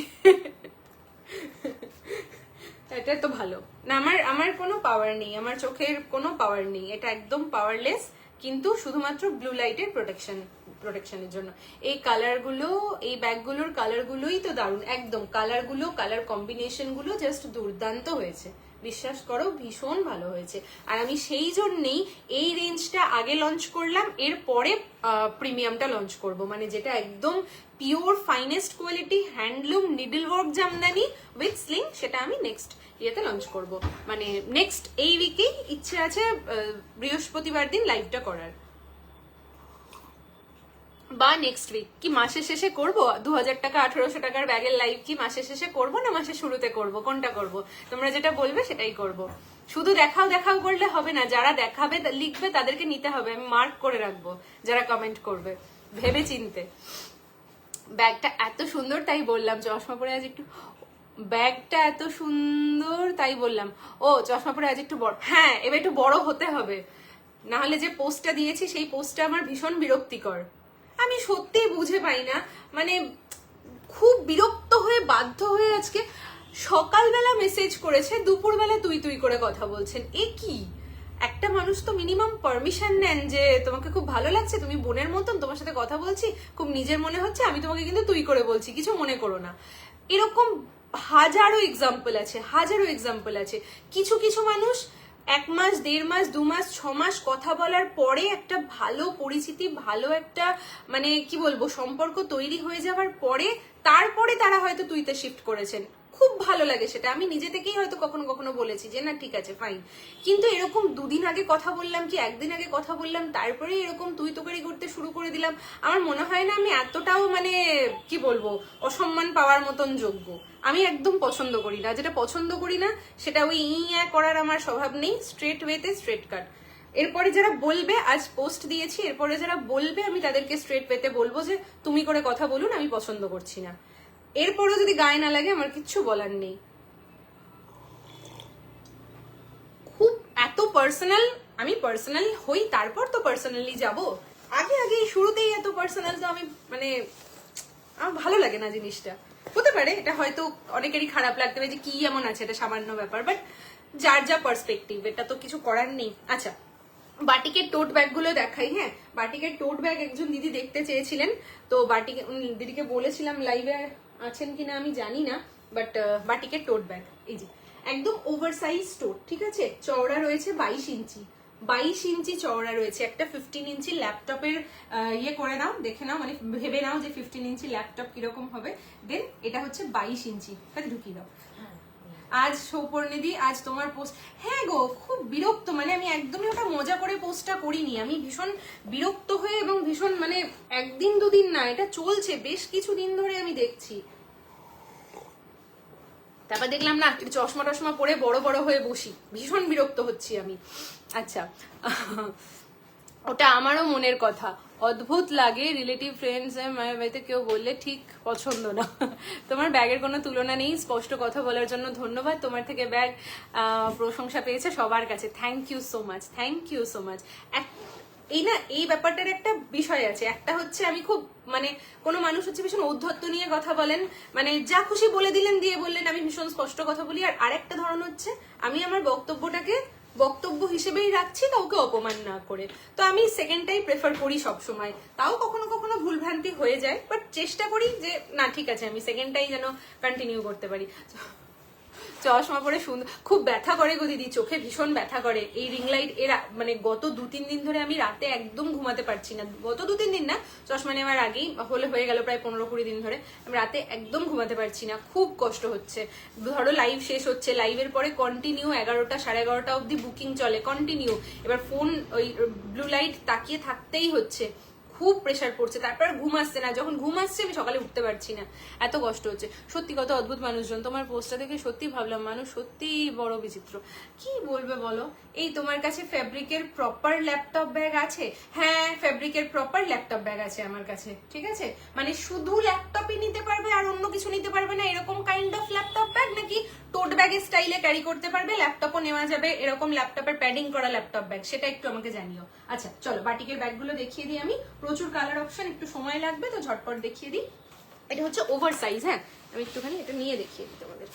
এটা তো ভালো না, আমার কোনো পাওয়ার নেই, আমার চোখের কোনো পাওয়ার নেই, এটা একদম পাওয়ারলেস, কিন্তু শুধুমাত্র ব্লু লাইটের প্রোটেকশনের জন্য। এই কালারগুলো, এই ব্যাগগুলোর কালারগুলোই তো দারুণ, একদম কালারগুলো, কালার কম্বিনেশনগুলো জাস্ট দুর্দান্ত হয়েছে, বিশ্বাস করো ভীষণ ভালো হয়েছে। আর আমি সেই জন্যেই এই রেঞ্জটা আগে লঞ্চ করলাম, এরপরে প্রিমিয়ামটা লঞ্চ করব, মানে যেটা একদম pure finest quality handloom needle work Jamdani with sling, সেটা আমি নেক্সট ইয়েতে লঞ্চ করব, মানে নেক্সট এই উইকেই ইচ্ছে আছে বৃহস্পতিবার দিন লাইভটা করার, বা নেক্সট উইক। কি মাসের শেষে করব 2000 টাকা 1800 টাকার ব্যাগের লাইভ? কি মাসের শেষে করব না মাসের শুরুতে করব? কোনটা করব? তোমরা যেটা বলবে সেটাই করব। শুধু দেখাও দেখাও করলে হবে না, যারা দেখাবে লিখবে তাদেরকে নিতে হবে, আমি মার্ক করে রাখবো যারা কমেন্ট করবে, ভেবে চিনতে। ব্যাগটা এত সুন্দর তাই বললাম, চশমা পরে আজ একটু, ব্যাগটা এত সুন্দর তাই বললাম। ও চশমা পরে আজ একটু বড়, হ্যাঁ এবার একটু বড় হতে হবে, না হলে যে পোস্টটা দিয়েছি সেই পোস্টটা আমার ভীষণ বিরক্তিকর। আমি সত্যিই বুঝে পাই না, মানে খুব বিরক্ত হয়ে বাধ্য হয়ে আজকে সকালবেলা মেসেজ করেছে, দুপুরবেলা তুই তুই করে কথা বলছেন। এ কি? একটা মানুষ তো মিনিমাম পারমিশন নেন যে তোমাকে খুব ভালো লাগছে, তুমি বোনের মতন, তোমার সাথে কথা বলছি খুব নিজের মনে হচ্ছে, আমি তোমাকে কিন্তু তুই করে বলছি, কিছু মনে করো না। এরকম হাজারো এক্সাম্পল আছে, হাজারো এক্সাম্পল আছে। কিছু কিছু মানুষ 1 মাস 1.5 মাস 2 মাস 6 মাস কথা বলার পরে একটা ভালো পরিচিতি, ভালো একটা মানে কি বলবো সম্পর্ক তৈরি হয়ে যাওয়ার পরে তারপরে তারা হয়তো তুইতে শিফট করেছেন, খুব ভালো লাগে সেটা, আমি নিজে থেকেই হয়তো কখনো কখনো বলেছি যে না ঠিক আছে ফাইন। কিন্তু এরকম 2 দিন আগে কথা বললাম কি 1 দিন আগে কথা বললাম, তারপরে এরকম তুই তোকারি করতে শুরু করে দিলাম, আমার মনে হয় না আমি এতটাও মানে কি বলবো অসম্মান পাওয়ার মতন যোগ্য। আমি একদম পছন্দ করি না, যেটা পছন্দ করি না সেটা ওই করার আমার স্বভাব নেই, স্ট্রেট ওয়েতে স্ট্রেট কাট। এরপরে যারা বলবে, আজ পোস্ট দিয়েছি, এরপরে যারা বলবে আমি তাদেরকে স্ট্রেট ওয়েতে বলবো যে তুমি করে কথা বলুন, আমি পছন্দ করছি না। এরপরও যদি গায়ে না লাগে আমার কিচ্ছু বলার নেই। খুব এত পার্সোনাল, আমি পার্সোনাল হই তারপর তো পার্সোনালি যাব, আগে আগে শুরুতেই এত পার্সোনাল তো আমি মানে আমার ভালো লাগে না জিনিসটা। হতে পারে এটা হয়তো অনেকেরই খারাপ লাগতে পারে যে কি এমন আছে, এটা সামান্য ব্যাপার, বাট যার যা পার্সপেক্টিভ, এটা তো কিছু করার নেই। আচ্ছা বাটিকের টোট ব্যাগ গুলো দেখাই। হ্যাঁ বাটিকের টোট ব্যাগ একজন দিদি দেখতে চেয়েছিলেন, তো দিদিকে বলেছিলাম, লাইভে আছেন কিনা আমি জানি না, বাট বাটিকের টোট ব্যাগ এই যে একদম ওভার সাইজ টোট, ঠিক আছে, চওড়া রয়েছে 22 ইঞ্চি, 22 ইঞ্চি চওড়া রয়েছে। একটা 15 ইঞ্চি ল্যাপটপের ইয়ে করে নাও, দেখে নাও, মানে ভেবে নাও যে 15 ইঞ্চি ল্যাপটপ কিরকম হবে, দেন এটা হচ্ছে 22 ইঞ্চি, তাহলে ঢুকিয়ে দাও। আজ সৌপর্ণিদি আজ তোমার পোস্ট, হ্যাঁ গো খুব বিরক্ত, মানে আমি একদমই ওটা মজা করে পোস্টটা করিনি, আমি ভীষণ বিরক্ত হয়ে এবং ভীষণ মানে 1 দিন 2 দিন না, এটা চলছে বেশ কিছু দিন ধরে আমি দেখছি। তারপর দেখলাম না চশমা টশমা পরে বড় বড় হয়ে বসি, ভীষণ বিরক্ত হচ্ছি আমি। আচ্ছা ওটা আমারও মনের কথা, অদ্ভুত লাগে রিলেটিভ ফ্রেন্ডস মায়ের বাড়িতে কেউ বললে ঠিক পছন্দ না। তোমার ব্যাগের কোনো তুলনা নেই, স্পষ্ট কথা বলার জন্য ধন্যবাদ, তোমার থেকে ব্যাগ প্রশংসা পেয়েছে সবার কাছে, thank you so much, thank you so much. এই না এই ব্যাপারটার একটা বিষয় আছে, একটা হচ্ছে আমি খুব মানে কোনো মানুষ হচ্ছে ভীষণ ঔদ্ধত্য নিয়ে কথা বলেন, মানে যা খুশি বলে দিলেন দিয়ে বললেন, আমি ভীষণ স্পষ্ট কথা বলি। আর আরেকটা ধরন হচ্ছে আমি আমার বক্তব্যটাকে বক্তব্য হিসেবেই রাখছি, কাউকে অপমান না করে, তো আমি সেকেন্ডটাই প্রেফার করি সব সময়। তাও কখনো কখনো ভুলভ্রান্তি হয়ে যায়, বাট চেষ্টা করি যে না ঠিক আছে আমি সেকেন্ডটাই যেন কন্টিনিউ করতে পারি। চশমা পরে সুন্দর, খুব ব্যথা করে গো দিদি, চোখে ভীষণ ব্যথা করে এই রিং লাইট এর, মানে গত 2-3 দিন ধরে আমি রাতে একদম ঘুমাতে পারছি না, গত 2-3 দিন না, চশমা নেওয়ার আগেই হয়ে গেল প্রায় 15-20 দিন ধরে আমি রাতে একদম ঘুমাতে পারছি না, খুব কষ্ট হচ্ছে। ধরো লাইভ শেষ হচ্ছে, লাইভের পরে কন্টিনিউ 11টা 11:30 অব্দি বুকিং চলে কন্টিনিউ, এবার ফোন ওই ব্লু লাইট তাকিয়ে থাকতেই হচ্ছে, খুব প্রেশার পড়ছে, তারপর ঘুম আসছে না, যখন ঘুম আসছে আমি সকালে উঠতে পারছি না, এত কষ্ট হচ্ছে। সত্যি কত অদ্ভুত মানুষজন, তোমার পোস্টটা দেখে সত্যি ভাবলাম মানুষ সত্যি বড় বিচিত্র। কি বলবে বলো? এই তোমার কাছে ফ্যাব্রিকের প্রপার ল্যাপটপ ব্যাগ আছে? হ্যাঁ, ফ্যাব্রিকের প্রপার ল্যাপটপ ব্যাগ আছে আমার কাছে, ঠিক আছে? মানে শুধু ল্যাপটপই নিতে পারবে আর অন্য কিছু নিতে পারবে না এরকম কাইন্ড অফ ল্যাপটপ ব্যাগ, নাকি টোট ব্যাগের স্টাইলে ক্যারি করতে পারবে, ল্যাপটপও নেওয়া যাবে এরকম ল্যাপটপের প্যাডিং করা ল্যাপটপ ব্যাগ, সেটা একটু আমাকে জানিও। আচ্ছা চলো বাটিকের ব্যাগগুলো দেখিয়ে দিই আমি, প্রচুর কালার অপশন, একটু সময় লাগবে তো ঝটপট দেখিয়ে দিই। এটা হচ্ছে ওভার সাইজ, হ্যাঁ আমি একটুখানি এটা নিয়ে দেখিয়ে দিই তোমাদের।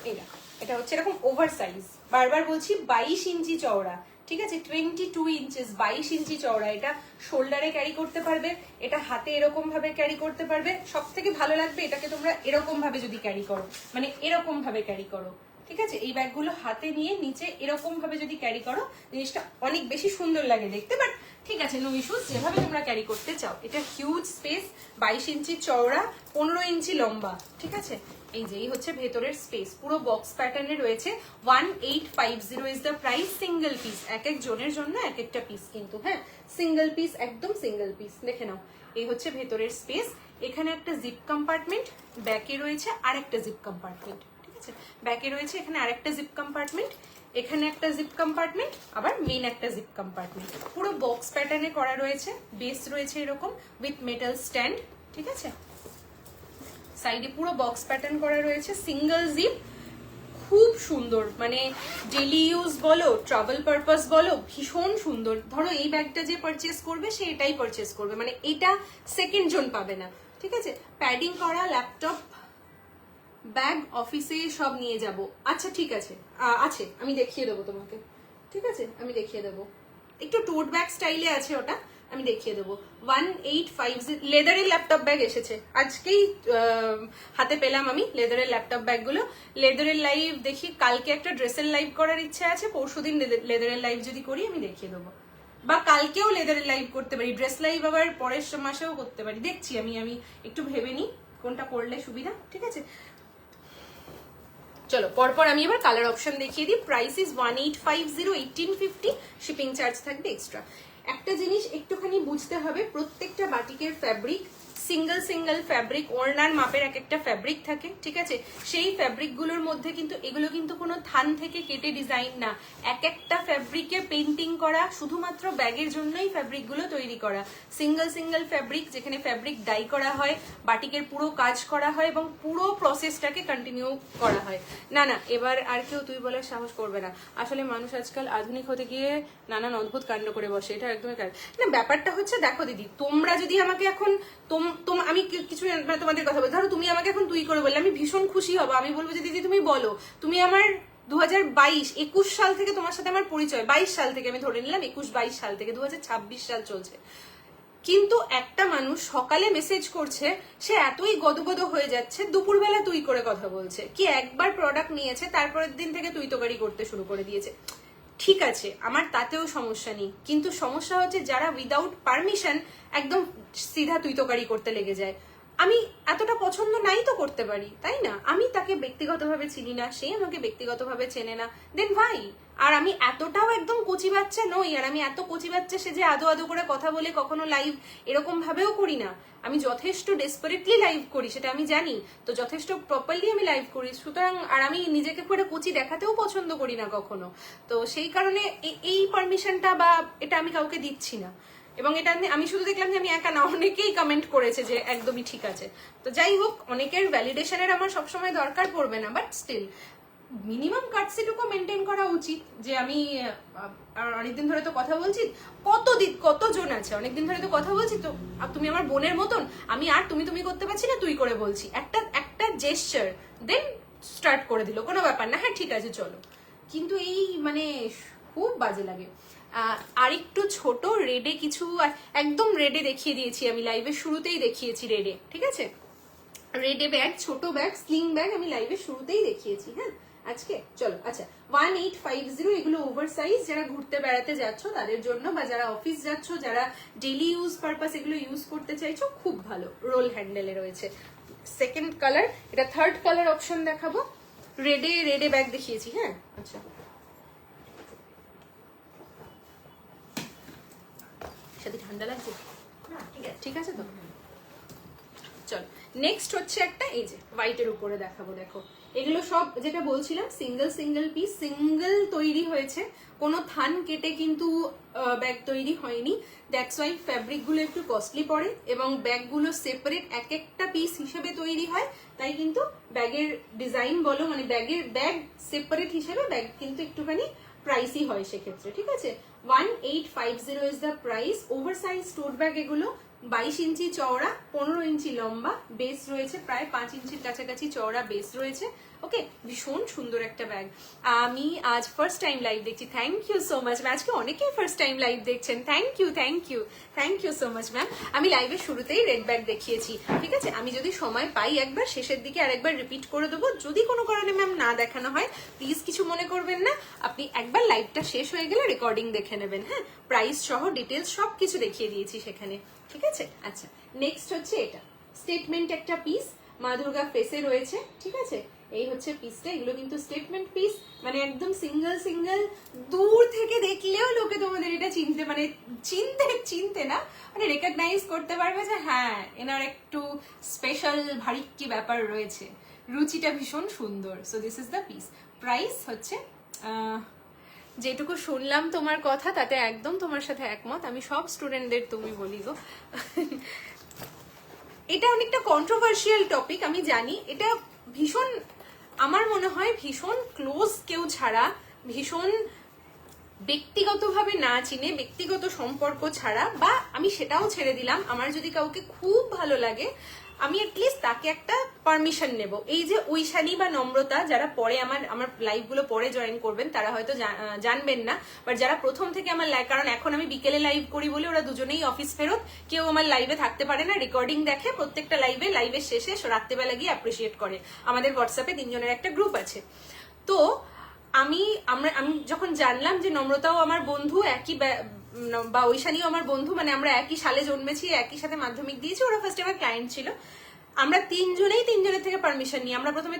এই দেখো, এটা হচ্ছে এরকম ওভার সাইজ, বারবার বলছি 22 ইঞ্চি চওড়া, ঠিক আছে? 22 ইঞ্চেস, 22 ইঞ্চি চওড়া। এটা শোল্ডারে ক্যারি করতে পারবে, এটা হাতে এরকম ভাবে ক্যারি করতে পারবে। সব থেকে ভালো লাগবে এটাকে তোমরা এরকম ভাবে যদি ক্যারি করো, মানে এরকম ভাবে ক্যারি করো, ঠিক আছে? এই ব্যাগগুলো হাতে নিয়ে নিচে এরকম ভাবে যদি ক্যারি করো, জিনিসটা অনেক বেশি সুন্দর লাগে দেখতে। বাট ঠিক আছে, নো ইস্যুস, যেভাবে তোমরা ক্যারি করতে চাও। এটা হিউজ স্পেস, 22 ইঞ্চি চওড়া, 15 ইঞ্চি লম্বা, ঠিক আছে? এই যে এই হচ্ছে ভেতরের স্পেস, পুরো বক্স প্যাটার্নে রয়েছে। 1850 is the price, single piece, এক এক জনের জন্য এক একটা পিস কিন্তু, হ্যাঁ সিঙ্গেল পিস, একদম সিঙ্গেল পিস। দেখে নাও, এই হচ্ছে ভেতরের স্পেস। এখানে একটা জিপ কম্পার্টমেন্ট, ব্যাকে রয়েছে আর একটা জিপ কম্পার্টমেন্ট, ঠিক আছে? ব্যাকে রয়েছে এখানে আরেকটা জিপ কম্পার্টমেন্ট, এখানে একটা জিপ কম্পার্টমেন্ট, আবার মেইন একটা জিপ কম্পার্টমেন্ট। পুরো বক্স প্যাটার্নে করা রয়েছে, বেস রয়েছে এরকম উইথ মেটাল স্ট্যান্ড, ঠিক আছে? সাইডে পুরো বক্স প্যাটার্ন করা রয়েছে, সিঙ্গেল জিপ, খুব সুন্দর। মানে ডেলি ইউজ বলো, ট্রাভেল পারপাস বলো, ভীষণ সুন্দর। ধরো এই ব্যাগটা যে পারচেস করবে সে এটাই পারচেস করবে, মানে এটা সেকেন্ড জন পাবে না, ঠিক আছে? প্যাডিং করা ল্যাপটপ ব্যাগ অফিসে সব নিয়ে যাব। আচ্ছা ঠিক আছে, আছে, আমি দেখিয়ে দেবো তোমাকে, ঠিক আছে? আমি দেখিয়ে দেবো, একটু টোট ব্যাগ স্টাইলে আছে ওটা, আমি দেখিয়ে দেবো। 1850 লেদারের ল্যাপটপ ব্যাগ এসেছে আজকেই, হাতে পেলাম আমি লেদারের ল্যাপটপ ব্যাগগুলো। লেদারের লাইভ দেখি, কালকে একটা ড্রেসের লাইভ করার ইচ্ছা আছে, পরশুদিন লেদারের লাইভ যদি করি আমি দেখিয়ে দেবো, বা কালকেও লেদারের লাইভ করতে পারি, ড্রেস লাইভ আবার পরের মাসেও করতে পারি, দেখছি আমি একটু ভেবে নিই কোনটা করলে সুবিধা, ঠিক আছে? চলো পরপর আমি এবার কালার অপশন দেখিয়ে দিই। প্রাইস ইজ 1850, 1850, শিপিং চার্জ থাকবে এক্সট্রা। একটা জিনিস একটুখানি বুঝতে হবে, প্রত্যেকটা বাটিকের ফ্যাব্রিক সিঙ্গেল সিঙ্গেল ফ্যাব্রিক, ওড়নার মাপের এক একটা ফ্যাব্রিক থাকে, ঠিক আছে? সেই ফ্যাব্রিকগুলোর মধ্যে কিন্তু এগুলো কিন্তু কোনো থান থেকে কেটে ডিজাইন না, এক একটা ফ্যাব্রিকে পেইন্টিং করা, শুধুমাত্র ব্যাগের জন্যই ফ্যাব্রিকগুলো তৈরি করা। সিঙ্গেল সিঙ্গেল ফ্যাব্রিক, যেখানে ফ্যাব্রিক ডাই করা হয়, বাটিকের পুরো কাজ করা হয় এবং পুরো প্রসেসটাকে কন্টিনিউ করা হয়। না না, এবার আর কেউ তুই বলার সাহস করবে না। আসলে মানুষ আজকাল আধুনিক হতে গিয়ে নানান অদ্ভুত কাণ্ড করে বসে, এটা একদমই না। ব্যাপারটা হচ্ছে, দেখো দিদি, তোমরা যদি আমাকে এখন আমি কিছু তোমাদের কথা বলি, ধরো তুমি আমাকে এখন তুই করে বললে, আমি ভীষণ খুশি হব। আমি বলবো যে দিদি তুমি বলো, তুমি আমার 2022-21 সাল থেকে তোমার সাথে আমার পরিচয়, 22 সাল থেকে আমি ধরে নিলাম, 21-22 সাল থেকে 2026 সাল চলছে। কিন্তু একটা মানুষ সকালে মেসেজ করছে, সে এতই গদগদ হয়ে যাচ্ছে, দুপুরবেলা তুই করে কথা বলছে, কি একবার প্রোডাক্ট নিয়েছে তারপরের দিন থেকে তুই তোকারি করতে শুরু করে দিয়েছে। ঠিক আছে, আমার তাতেও সমস্যা নেই, কিন্তু সমস্যা হচ্ছে যারা উইদাউট পারমিশন একদম সিধা তুই তোকারি করতে লেগে যায়। আমি এতটা পছন্দ নাই তো করতে পারি, তাই না? আমি তাকে ব্যক্তিগতভাবে চিনি না, সে আমাকে ব্যক্তিগতভাবে চেনে না, দেন ভাই। আর আমি এতটাও একদম কচি বাচ্চা নই, আর আমি এত কচি বাচ্চা সে যে আদো আদো করে কথা বলে কখনো লাইভ এরকম ভাবেও করি না। আমি যথেষ্ট ডেসপারেটলি লাইভ করি, সেটা আমি জানি, তো যথেষ্ট প্রপারলি আমি লাইভ করি। সুতরাং আর আমি নিজেকে খুব একটা কচি দেখাতেও পছন্দ করি না কখনো, তো সেই কারণে এই পারমিশনটা বা এটা আমি কাউকে দিচ্ছি না। এবং এটা আমি শুধু দেখলাম যে আমি একা না, অনেকেই কমেন্ট করেছে যে একদমই ঠিক আছে। তো যাই হোক, অনেকের ভ্যালিডেশনের আমার সবসময় দরকার পড়বে না, বাট স্টিল মিনিমাম কাটসিটুকু মেনটেন করা উচিত। যে আমি অনেকদিন ধরে তো কথা বলছি, কতজন আছে অনেকদিন ধরে তো কথা বলছি, তো তুমি আমার বোনের মতন, আমি আর তুমি করতে পারছি না, তুই করে বলছি, একটা জেস্টার, দেন স্টার্ট করে দিল, কোনো ব্যাপার না, হ্যাঁ ঠিক আছে চলো। কিন্তু এই মানে খুব বাজে লাগে। আরেকটু ছোট রেডে কিছু, একদম রেডে দেখিয়ে দিয়েছি আমি, লাইভের শুরুতেই দেখিয়েছি রেডে, ঠিক আছে? রেডে ব্যাগ, ছোট ব্যাগ, স্লিং ব্যাগ আমি লাইভের শুরুতেই দেখিয়েছি, হ্যাঁ আজকে। চলো আচ্ছা, 1850, এগুলো ওভার সাইজ, যারা ঘুরতে বেড়াতে যাচ্ছ তাদের জন্য, বা যারা অফিস যাচ্ছ, যারা ডেইলি ইউজ পারপাস এগুলো ইউজ করতে চাইছো, খুব ভালো, রোল হ্যান্ডেলে রয়েছে। সেকেন্ড কালার, এটা থার্ড কালার অপশন দেখাবো। রেডে ব্যাগ দেখিয়েছি, হ্যাঁ আচ্ছা সাথে ঠান্ডা লাগছে? না ঠিক আছে, ঠিক আছে তো। চল নেক্সট হচ্ছে একটা, এই যে হোয়াইটের উপরে দেখাবো, দেখো এগুলো সব যেটা বলছিলাম সিঙ্গেল সিঙ্গেল পিস, সিঙ্গেল তৈরি হয়েছে, কোনো থান কেটে কিন্তু ব্যাগ তৈরি হয়নি। দ্যাটস ওয়াই ফ্যাব্রিক গুলো একটু কস্টলি পড়ে এবং ব্যাগগুলো সেপারেট এক একটা পিস হিসেবে তৈরি হয়, তাই কিন্তু ব্যাগের ডিজাইন বলো মানে ব্যাগ সেপারেট হিসেবে ব্যাগ কিন্তু একটুখানি প্রাইসই হয় সেক্ষেত্রে, ঠিক আছে। 1850 is the price. Over size tote bag এগুলো, 22 ইঞ্চি চওড়া, 15 ইঞ্চি লম্বা, বেস রয়েছে প্রায় 5 ইঞ্চির কাছাকাছি চওড়া বেস রয়েছে। ওকে, ভীষণ সুন্দর একটা ব্যাগ। আমি আজ ফার্স্ট টাইম লাইভ দেখছি, থ্যাংক ইউ সো মাচ। আজকে অনেকেই ফার্স্ট টাইম লাইভ দেখছেন, thank you thank you thank you so much ma'am. আমি লাইভের শুরুতেই রেড ব্যাগ দেখিয়েছি, ঠিক আছে। আমি যদি সময় পাই একবার শেষের দিকে আরেকবার রিপিট করে দেবো, যদি কোনো কারণে ম্যাম না দেখানো হয় প্লিজ কিছু মনে করবেন না, আপনি একবার লাইভটা শেষ হয়ে গেলে রেকর্ডিং দেখে নেবেন। হ্যাঁ, প্রাইস সহ ডিটেলস সবকিছু দেখিয়ে দিয়েছি সেখানে, ঠিক আছে। আচ্ছা, নেক্সট হচ্ছে এটা স্টেটমেন্ট একটা পিস, মা দুর্গা ফেসে রয়েছে, ঠিক আছে। এই হচ্ছে পিসটা, এগুলো কিন্তু স্টেটমেন্ট পিস, মানে একদম সিঙ্গেল সিঙ্গেল, দূর থেকে দেখলেও লোকে তোমাদের এটা চিনতে মানে চিনতে না মানে রেকগনাইজ করতে পারবে যে হ্যাঁ এনার একটু স্পেশাল ভারী কি ব্যাপার রয়েছে, রুচিটা ভীষণ সুন্দর। So this is the piece. Price হচ্ছে যেটুকু শুনলাম তোমার কথা তাতে একদম তোমার সাথে একমত, আমি সব স্টুডেন্টদের তুমি বলি গো। এটা অনেকটা কন্ট্রোভার্সিয়াল টপিক আমি জানি, এটা ভীষণ আমার মনে হয় ভীষণ ক্লোজ কেউ ছাড়া, ভীষণ ব্যক্তিগতভাবে না চিনে, ব্যক্তিগত সম্পর্ক ছাড়া, বা আমি সেটাও ছেড়ে দিলাম, আমার যদি কাউকে খুব ভালো লাগে আমি অ্যাটলিস্ট তাকে একটা পারমিশন নেব। এই যে ঐশানী বা নম্রতা যারা পরে আমার লাইভগুলো পরে জয়েন করবেন তারা হয়তো জানবেন না, বাট যারা প্রথম থেকে আমার লাইভ, কারণ এখন আমি বিকেলে লাইভ করি বলে ওরা দুজনেই অফিস ফেরত, কেউ আমার লাইভে থাকতে পারে না, রেকর্ডিং দেখে প্রত্যেকটা লাইভের শেষে রাত্রেবেলা গিয়ে অ্যাপ্রিসিয়েট করে। আমাদের হোয়াটসঅ্যাপে 3 জনের একটা গ্রুপ আছে। তো আমি যখন জানলাম যে নম্রতাও আমার বন্ধু, একই বা ঐশানীও আমার বন্ধু, মানে আমরা একই সালে জন্মেছি, একই সাথে মাধ্যমিক দিয়েছি, ওরা ফার্স্টে আমার ক্লায়েন্ট ছিল, আমরা তিনজনের থেকে পারমিশন নিই। আমরা প্রথমে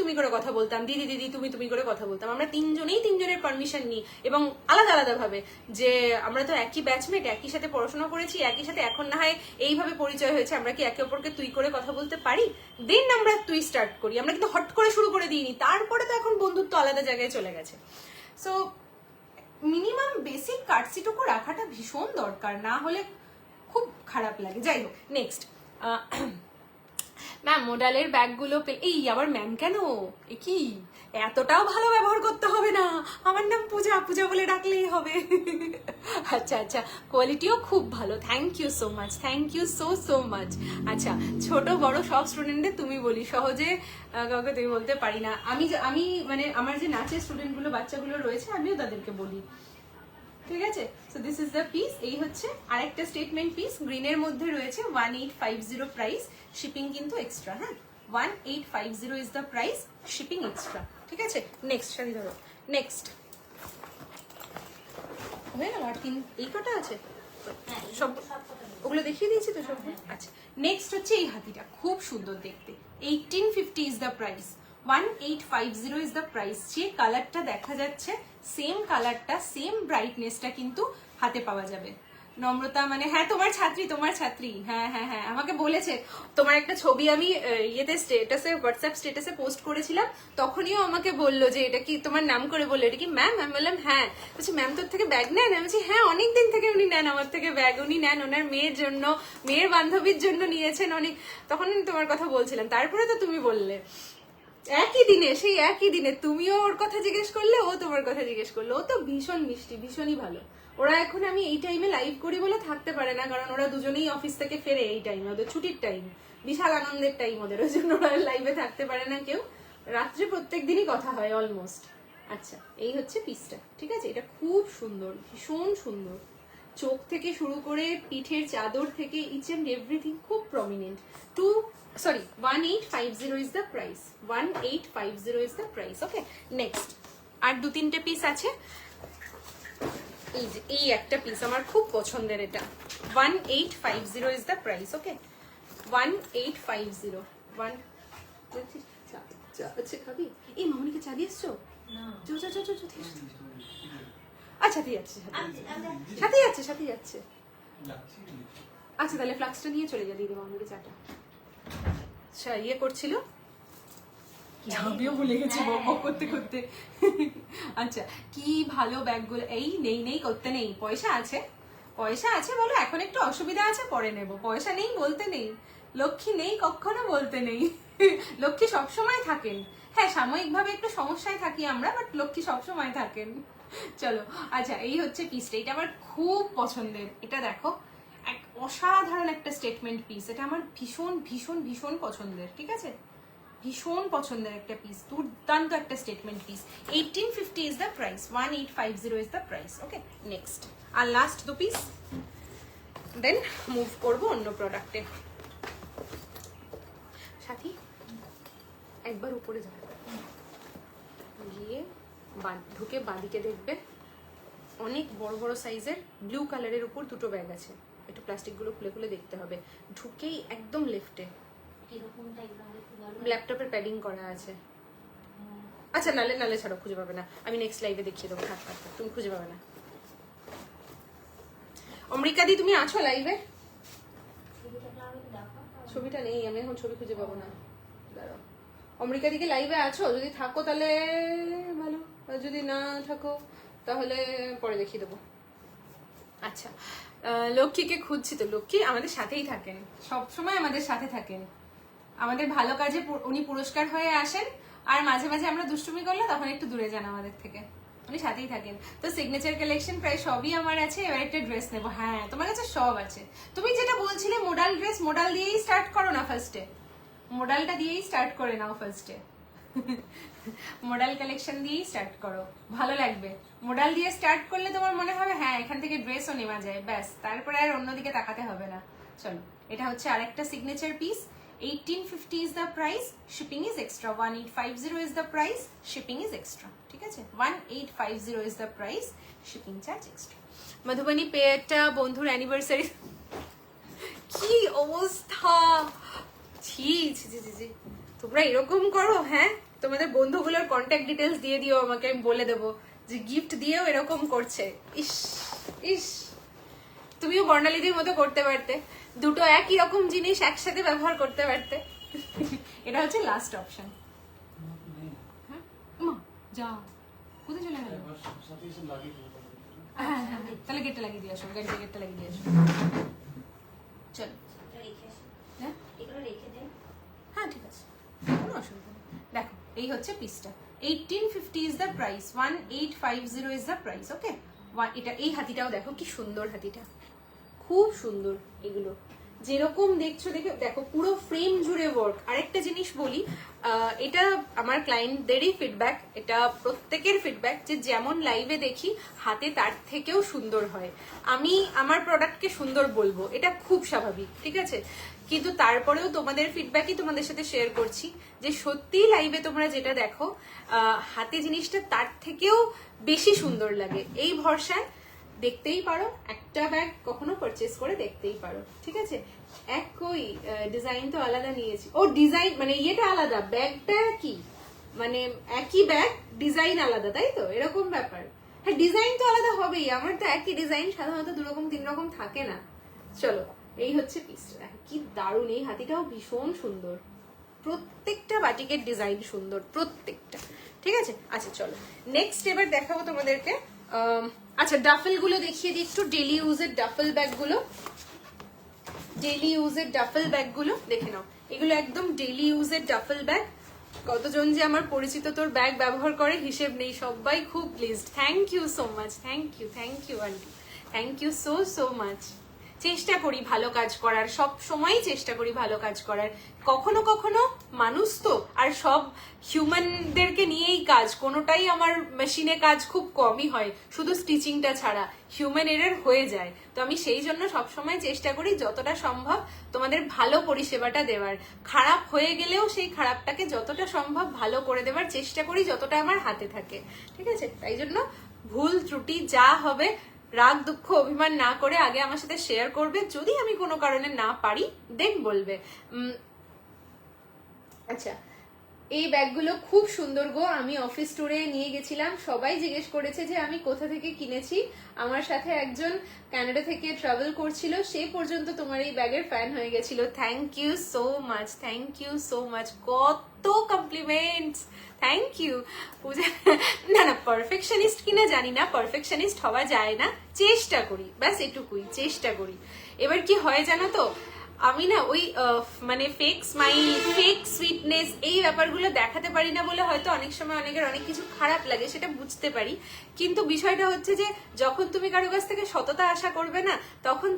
তুমি করে কথা বলতাম, দিদি দিদি তুমি করে কথা বলতাম, আমরা তিনজনের পারমিশন নিই এবং আলাদা আলাদা ভাবে, যে আমরা তো একই ব্যাচমেট, একই সাথে পড়াশোনা করেছি, একই সাথে, এখন না হয় এইভাবে পরিচয় হয়েছে, আমরা কি একে অপরকে তুই করে কথা বলতে পারি, দেন আমরা তুই স্টার্ট করি, আমরা কিন্তু হট করে শুরু করে দিইনি, তারপরে তো এখন বন্ধুত্ব আলাদা জায়গায় চলে গেছে। সো মিনিমাম বেসিক কার্ডসিটুকু রাখাটা ভীষণ দরকার, না হলে খুব খারাপ লাগে। যাই হোক, নেক্সট ম্যাম মোডালের ব্যাগগুলো এই আবার ম্যাম কেন, এ কি এতটাও ভালো ব্যবহার করতে হবে না, আমার নাম পূজা, পূজা বলে ডাকলেই হবে। আচ্ছা আচ্ছা, কোয়ালিটিও খুব ভালো, thank you so much, thank you so much. আচ্ছা, ছোট বড় সব স্টুডেন্টদের তুমি বলি, সহজে কাউকে তুমি বলতে পারি না। আমি মানে আমার যে নাচের স্টুডেন্টগুলো বাচ্চাগুলো রয়েছে আমিও তাদেরকে বলি, ঠিক আছে। So this is the piece. এই হচ্ছে আরেকটা স্টেটমেন্ট পিস, গ্রিনের মধ্যে রয়েছে, 1850 প্রাইস, শিপিং কিন্তু এক্সট্রা। হ্যাঁ, 1850 is the price, shipping extra, ঠিক আছে। নেক্সট শাড়ি ধরো, নেক্সট হয়ে গেল, আর এই কটা আছে সব, ওগুলো দেখিয়ে দিয়েছি তো সব। আচ্ছা, নেক্সট হচ্ছে এই হাতিটা, খুব সুন্দর দেখতে, 1850 is the price, 1850 is the price. যে কালারটা দেখা যাচ্ছে সেম কালারটা, সেম ব্রাইটনেসটা কিন্তু হাতে পাওয়া যাবে। নম্রতা মানে হ্যাঁ তোমার ছাত্রী, হ্যাঁ হ্যাঁ হ্যাঁ, আমাকে বলেছে, তোমার একটা ছবি আমি ইয়েতে স্টেটাসে, হোয়াটসঅ্যাপ স্টেটাসে পোস্ট করেছিলাম, তখনইও আমাকে বললো যে এটা কি তোমার নাম করে বললো, এটা কি ম্যাম? আমি বললাম হ্যাঁ। বলছি ম্যাম তোর থেকে ব্যাগ নেন? আমি বলছি হ্যাঁ, অনেকদিন থেকে উনি নেন আমার থেকে ব্যাগ, উনি নেন ওনার মেয়ের জন্য, মেয়ের বান্ধবীর জন্য নিয়েছেন অনেক, তখন তোমার কথা বলছিলাম, তারপরে তো তুমি বললে একই দিনে তুমিও ওর কথা জিজ্ঞেস করলে, ও তোমার কথা জিজ্ঞেস করলো। ও তো ভীষণ মিষ্টি, ভীষণই ভালো। ওরা এখন আমি এই টাইমে লাইভ করি বলে থাকতে পারে না, কারণ ওরা দুজনেই অফিস থেকে ফেরে এই টাইমে, ওদের ছুটির টাইম, বিশাল আনন্দের টাইম ওদের, ওই জন্য ওরা লাইভে থাকতে পারে না কেউ, রাত্রে প্রত্যেক দিনই কথা হয় অলমোস্ট। আচ্ছা, এই হচ্ছে পিসটা, ঠিক আছে। এটা খুব সুন্দর, ভীষণ সুন্দর, চোখ থেকে শুরু করে পিঠের চাদর থেকে ইচ এন্ড এভরিথিং খুব prominent. 1850 is the price, 1850 is the price. Okay, next আর 2-3টে পিস আছে। এই একটা পিস আমার খুব পছন্দের, এটা 1850 is the price. Okay, 1850 আচ্ছা, খাবি? এই মামনিকে চা দিয়ে এসছো? আচ্ছা, সাথে যাচ্ছে। আচ্ছা তাহলে ফ্লাক্সটা নিয়ে চলে যা দিদি আমাকে চাটা। আচ্ছা ইয়ে করছিল, আমিও ভুলে গেছি বক করতে করতে। আচ্ছা কি ভালো ব্যাগগুলো, এই নেই নেই করতে নেই, পয়সা আছে পয়সা আছে বলো, এখন একটু অসুবিধা আছে পরে নেব, পয়সা নেই বলতে নেই, লক্ষ্মী নেই কখনো বলতে নেই। লক্ষ্মী সবসময় থাকেন, হ্যাঁ সাময়িকভাবে একটু সমস্যায় থাকি আমরা, বাট লক্ষ্মী সবসময় থাকেন। চলো আচ্ছা এই হচ্ছে পিসটা, এটা আমার খুব পছন্দের, এটা দেখো এক অসাধারণ একটা স্টেটমেন্ট পিস, এটা আমার ভীষণ ভীষণ ভীষণ পছন্দের, ঠিক আছে ভীষণ পছন্দের একটা পিস, দুর্দান্ত একটা statement piece. 1850 is the price, 1850 is the price. Okay next আর লাস্ট দু পিস, দেন মুভ করবো অন্য প্রোডাক্টে। সাথী একবার উপরে যাবে, গিয়ে ঢুকে বাঁদিকে দেখবে অনেক বড় বড় সাইজের ব্লু কালারের উপর দুটো ব্যাগ আছে, একটু প্লাস্টিকগুলো খুলে খুলে দেখতে হবে, ঢুকেই একদম লেফটে ল্যাপটপের প্যাডিং করা আছে। আচ্ছা নালে নালে ছাড়ো, খুঁজে পাবে না, আমি নেক্সট লাইভে দেখিয়ে দেবো, থাক থাক তুমি খুঁজে পাবে না। অমৃকা দি তুমি আছো লাইভে? ছবিটা নেই, আমি এখন ছবি খুঁজে পাবো না, দাঁড়াও। অমৃকা দিকে লাইভে আছো? যদি থাকো তাহলে ভালো, আর যদি না থাকো তাহলে পরে দেখিয়ে দেবো। আচ্ছা লক্ষ্মীকে খুঁজছি তো, লক্ষ্মী আমাদের সাথেই থাকেন, সব সময় আমাদের সাথে থাকেন, আমাদের ভালো কাজে উনি পুরস্কার হয়ে আসেন, আর মাঝে মাঝে আমরা দুষ্টুমি করলে তখন একটু দূরে যান আমাদের থেকে, উনি সাথেই থাকেন। তো সিগনেচার কালেকশন প্রায় সবই আমার আছে, এবার একটা ড্রেস নেবো। হ্যাঁ তোমার কাছে সব আছে, তুমি যেটা বলছিলে মোডাল ড্রেস, মোডাল দিয়েই স্টার্ট করো না ফার্স্টে, মোডালটা দিয়েই স্টার্ট করে নাও ফার্স্টে, মোডাল কালেকশন দিয়েই স্টার্ট করো, ভালো লাগবে। মোডাল দিয়ে স্টার্ট করলে তোমার মনে হবে হ্যাঁ এখান থেকে ড্রেসও নেওয়া যায়, ব্যাস তারপরে আর অন্যদিকে তাকাতে হবে না। চলো এটা হচ্ছে আরেকটা signature piece, 1850 is the price, shipping is extra, 1850 is the price, shipping is extra, ঠিক আছে 1850 is the price, shipping charge extra। Madhubani পেয়েটা বন্ধুর অ্যানিভার্সারি, কি অবস্থা, ছি ছি ছি ছি, তোমরা এরকম করো? হ্যাঁ তোমাদের বন্ধুগুলোর কন্ট্যাক্ট ডিটেলস দিয়ে দিও আমাকে, আমি বলে দেবো যে গিফট দিয়েও এরকম করছে। ইস ইস, তুমিও বর্ণালীদের মতো করতে পারতে, দুটো একই রকম জিনিস একসাথে ব্যবহার করতে পারতে। এটা হচ্ছে লাস্ট অপশন। হ্যাঁ যা কোথায় চলে গেল? হ্যাঁ হ্যাঁ তাহলে গেটটা লাগিয়ে দিয়ে আসো, গাড়িতে গেটটা লাগিয়ে দিয়ে আসো। চলো হ্যাঁ ঠিক আছে, কোনো অসুবিধা নেই। দেখো এই হচ্ছে পিসটা, 1850 is the price, 1850 is the price. Okay এটা, এই হাতিটাও দেখো কি সুন্দর, হাতিটা খুব সুন্দর, এগুলো যেরকম দেখছো দেখে দেখো পুরো ফ্রেম জুড়ে ওয়ার্ক। আরেকটা জিনিস বলি, এটা আমার ক্লায়েন্টদেরই ফিডব্যাক, এটা প্রত্যেকের ফিডব্যাক, যে যেমন লাইভে দেখি হাতে তার থেকেও সুন্দর হয়। আমি আমার প্রোডাক্টকে সুন্দর বলবো, এটা খুব স্বাভাবিক, ঠিক আছে, কিন্তু তারপরেও তোমাদের ফিডব্যাকই তোমাদের সাথে শেয়ার করছি, যে সত্যি লাইভে তোমরা যেটা দেখো হাতে জিনিসটা তার থেকেও বেশি সুন্দর লাগে। এই ভরসায় দেখতেই পারো, একটা ব্যাগ কখনো পারচেস করে দেখতেই পারো, ঠিক আছে। একই ডিজাইন তো আলাদা নিয়েছি, ও ডিজাইন মানে ইয়েটা আলাদা, ব্যাগটা কি মানে একই ব্যাগ ডিজাইন আলাদা, তাই তো, এরকম ব্যাপার। হ্যাঁ ডিজাইন তো আলাদা হবেই, আমার তো একই ডিজাইন সাধারণত 2 রকম 3 রকম থাকে না। চলো এই হচ্ছে পিসটা, কি দারুণ, এই হাতিটাও ভীষণ সুন্দর, প্রত্যেকটা বাটিকের ডিজাইন সুন্দর প্রত্যেকটা, ঠিক আছে। আচ্ছা চলো নেক্সট এবার দেখাবো তোমাদেরকে, আচ্ছা ডাফেল গুলো দেখিয়ে দিই একটু, ডেলি ইউজের ডাফেল ব্যাগ গুলো, ডেলি ইউজের ডাফেল ব্যাগ গুলো দেখে নাও, এগুলো একদম ডেলি ইউজের ডাফেল ব্যাগ। কতজন যে আমার পরিচিত তোর ব্যাগ ব্যবহার করে হিসেব নেই, সবাই খুব pleased, thank you so much, thank you aunty, thank you so so much. চেষ্টা করি ভালো কাজ করার, সব সময় চেষ্টা করি ভালো কাজ করার, কখনো কখনো মানুষ তো আর সব হিউম্যানদেরকে নিয়েই কাজ, কোনোটাই আমার মেশিনে কাজ খুব কমই হয়, শুধু স্টিচিংটা ছাড়া হিউম্যান এরর হয়ে যায়। তো আমি সেই জন্য সবসময় চেষ্টা করি যতটা সম্ভব তোমাদের ভালো পরিষেবাটা দেওয়ার, খারাপ হয়ে গেলেও সেই খারাপটাকে যতটা সম্ভব ভালো করে দেওয়ার চেষ্টা করি, যতটা আমার হাতে থাকে, ঠিক আছে। তাই জন্য ভুল ত্রুটি যা হবে রাগ দুঃখ অভিমান না করে আগে আমার সাথে শেয়ার করবে, যদি আমি কোনো কারণে না পারি দেন বলবে। আচ্ছা এই ব্যাগগুলো খুব সুন্দর গো, আমি অফিস ট্যুরে নিয়ে গেছিলাম, সবাই জিজ্ঞেস করেছে যে আমি কোথা থেকে কিনেছি। আমার সাথে একজন কানাডা থেকে ট্রাভেল করছিল, সে পর্যন্ত তোমার এই ব্যাগের ফ্যান হয়ে গেছিল। Thank you so much, thank you so much, কত কমপ্লিমেন্টস, থ্যাংক ইউ পূজা। না না, পারফেকশনিস্ট কিনা জানি না, পারফেকশনিস্ট হওয়া যায় না, চেষ্টা করি, ব্যাস এটুকুই, চেষ্টা করি। এবার কি হয় জানো তো, আমি না ওই মানে ফেক স্মাইল, ফেক সুইটনেস, এই ব্যাপারগুলো দেখাতে পারি না বলে হয়তো অনেক সময় অনেকের অনেক কিছু খারাপ লাগে, সেটা বুঝতে পারি। কিন্তু বিষয়টা হচ্ছে যে যখন তুমি কারো কাছ থেকে সততা আশা করবে না, তখন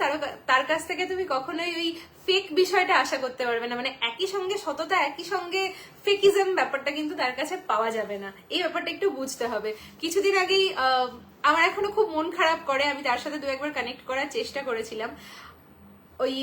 তার কাছ থেকে তুমি কখনোই ওই ফেক বিষয়টা আশা করতে পারবে না। মানে একই সঙ্গে সততা, একই সঙ্গে ফেকিজম ব্যাপারটা কিন্তু তার কাছে পাওয়া যাবে না। এই ব্যাপারটা একটু বুঝতে হবে। কিছুদিন আগেই আমার এখনো খুব মন খারাপ করে, আমি তার সাথে দু একবার কানেক্ট করার চেষ্টা করেছিলাম। ওই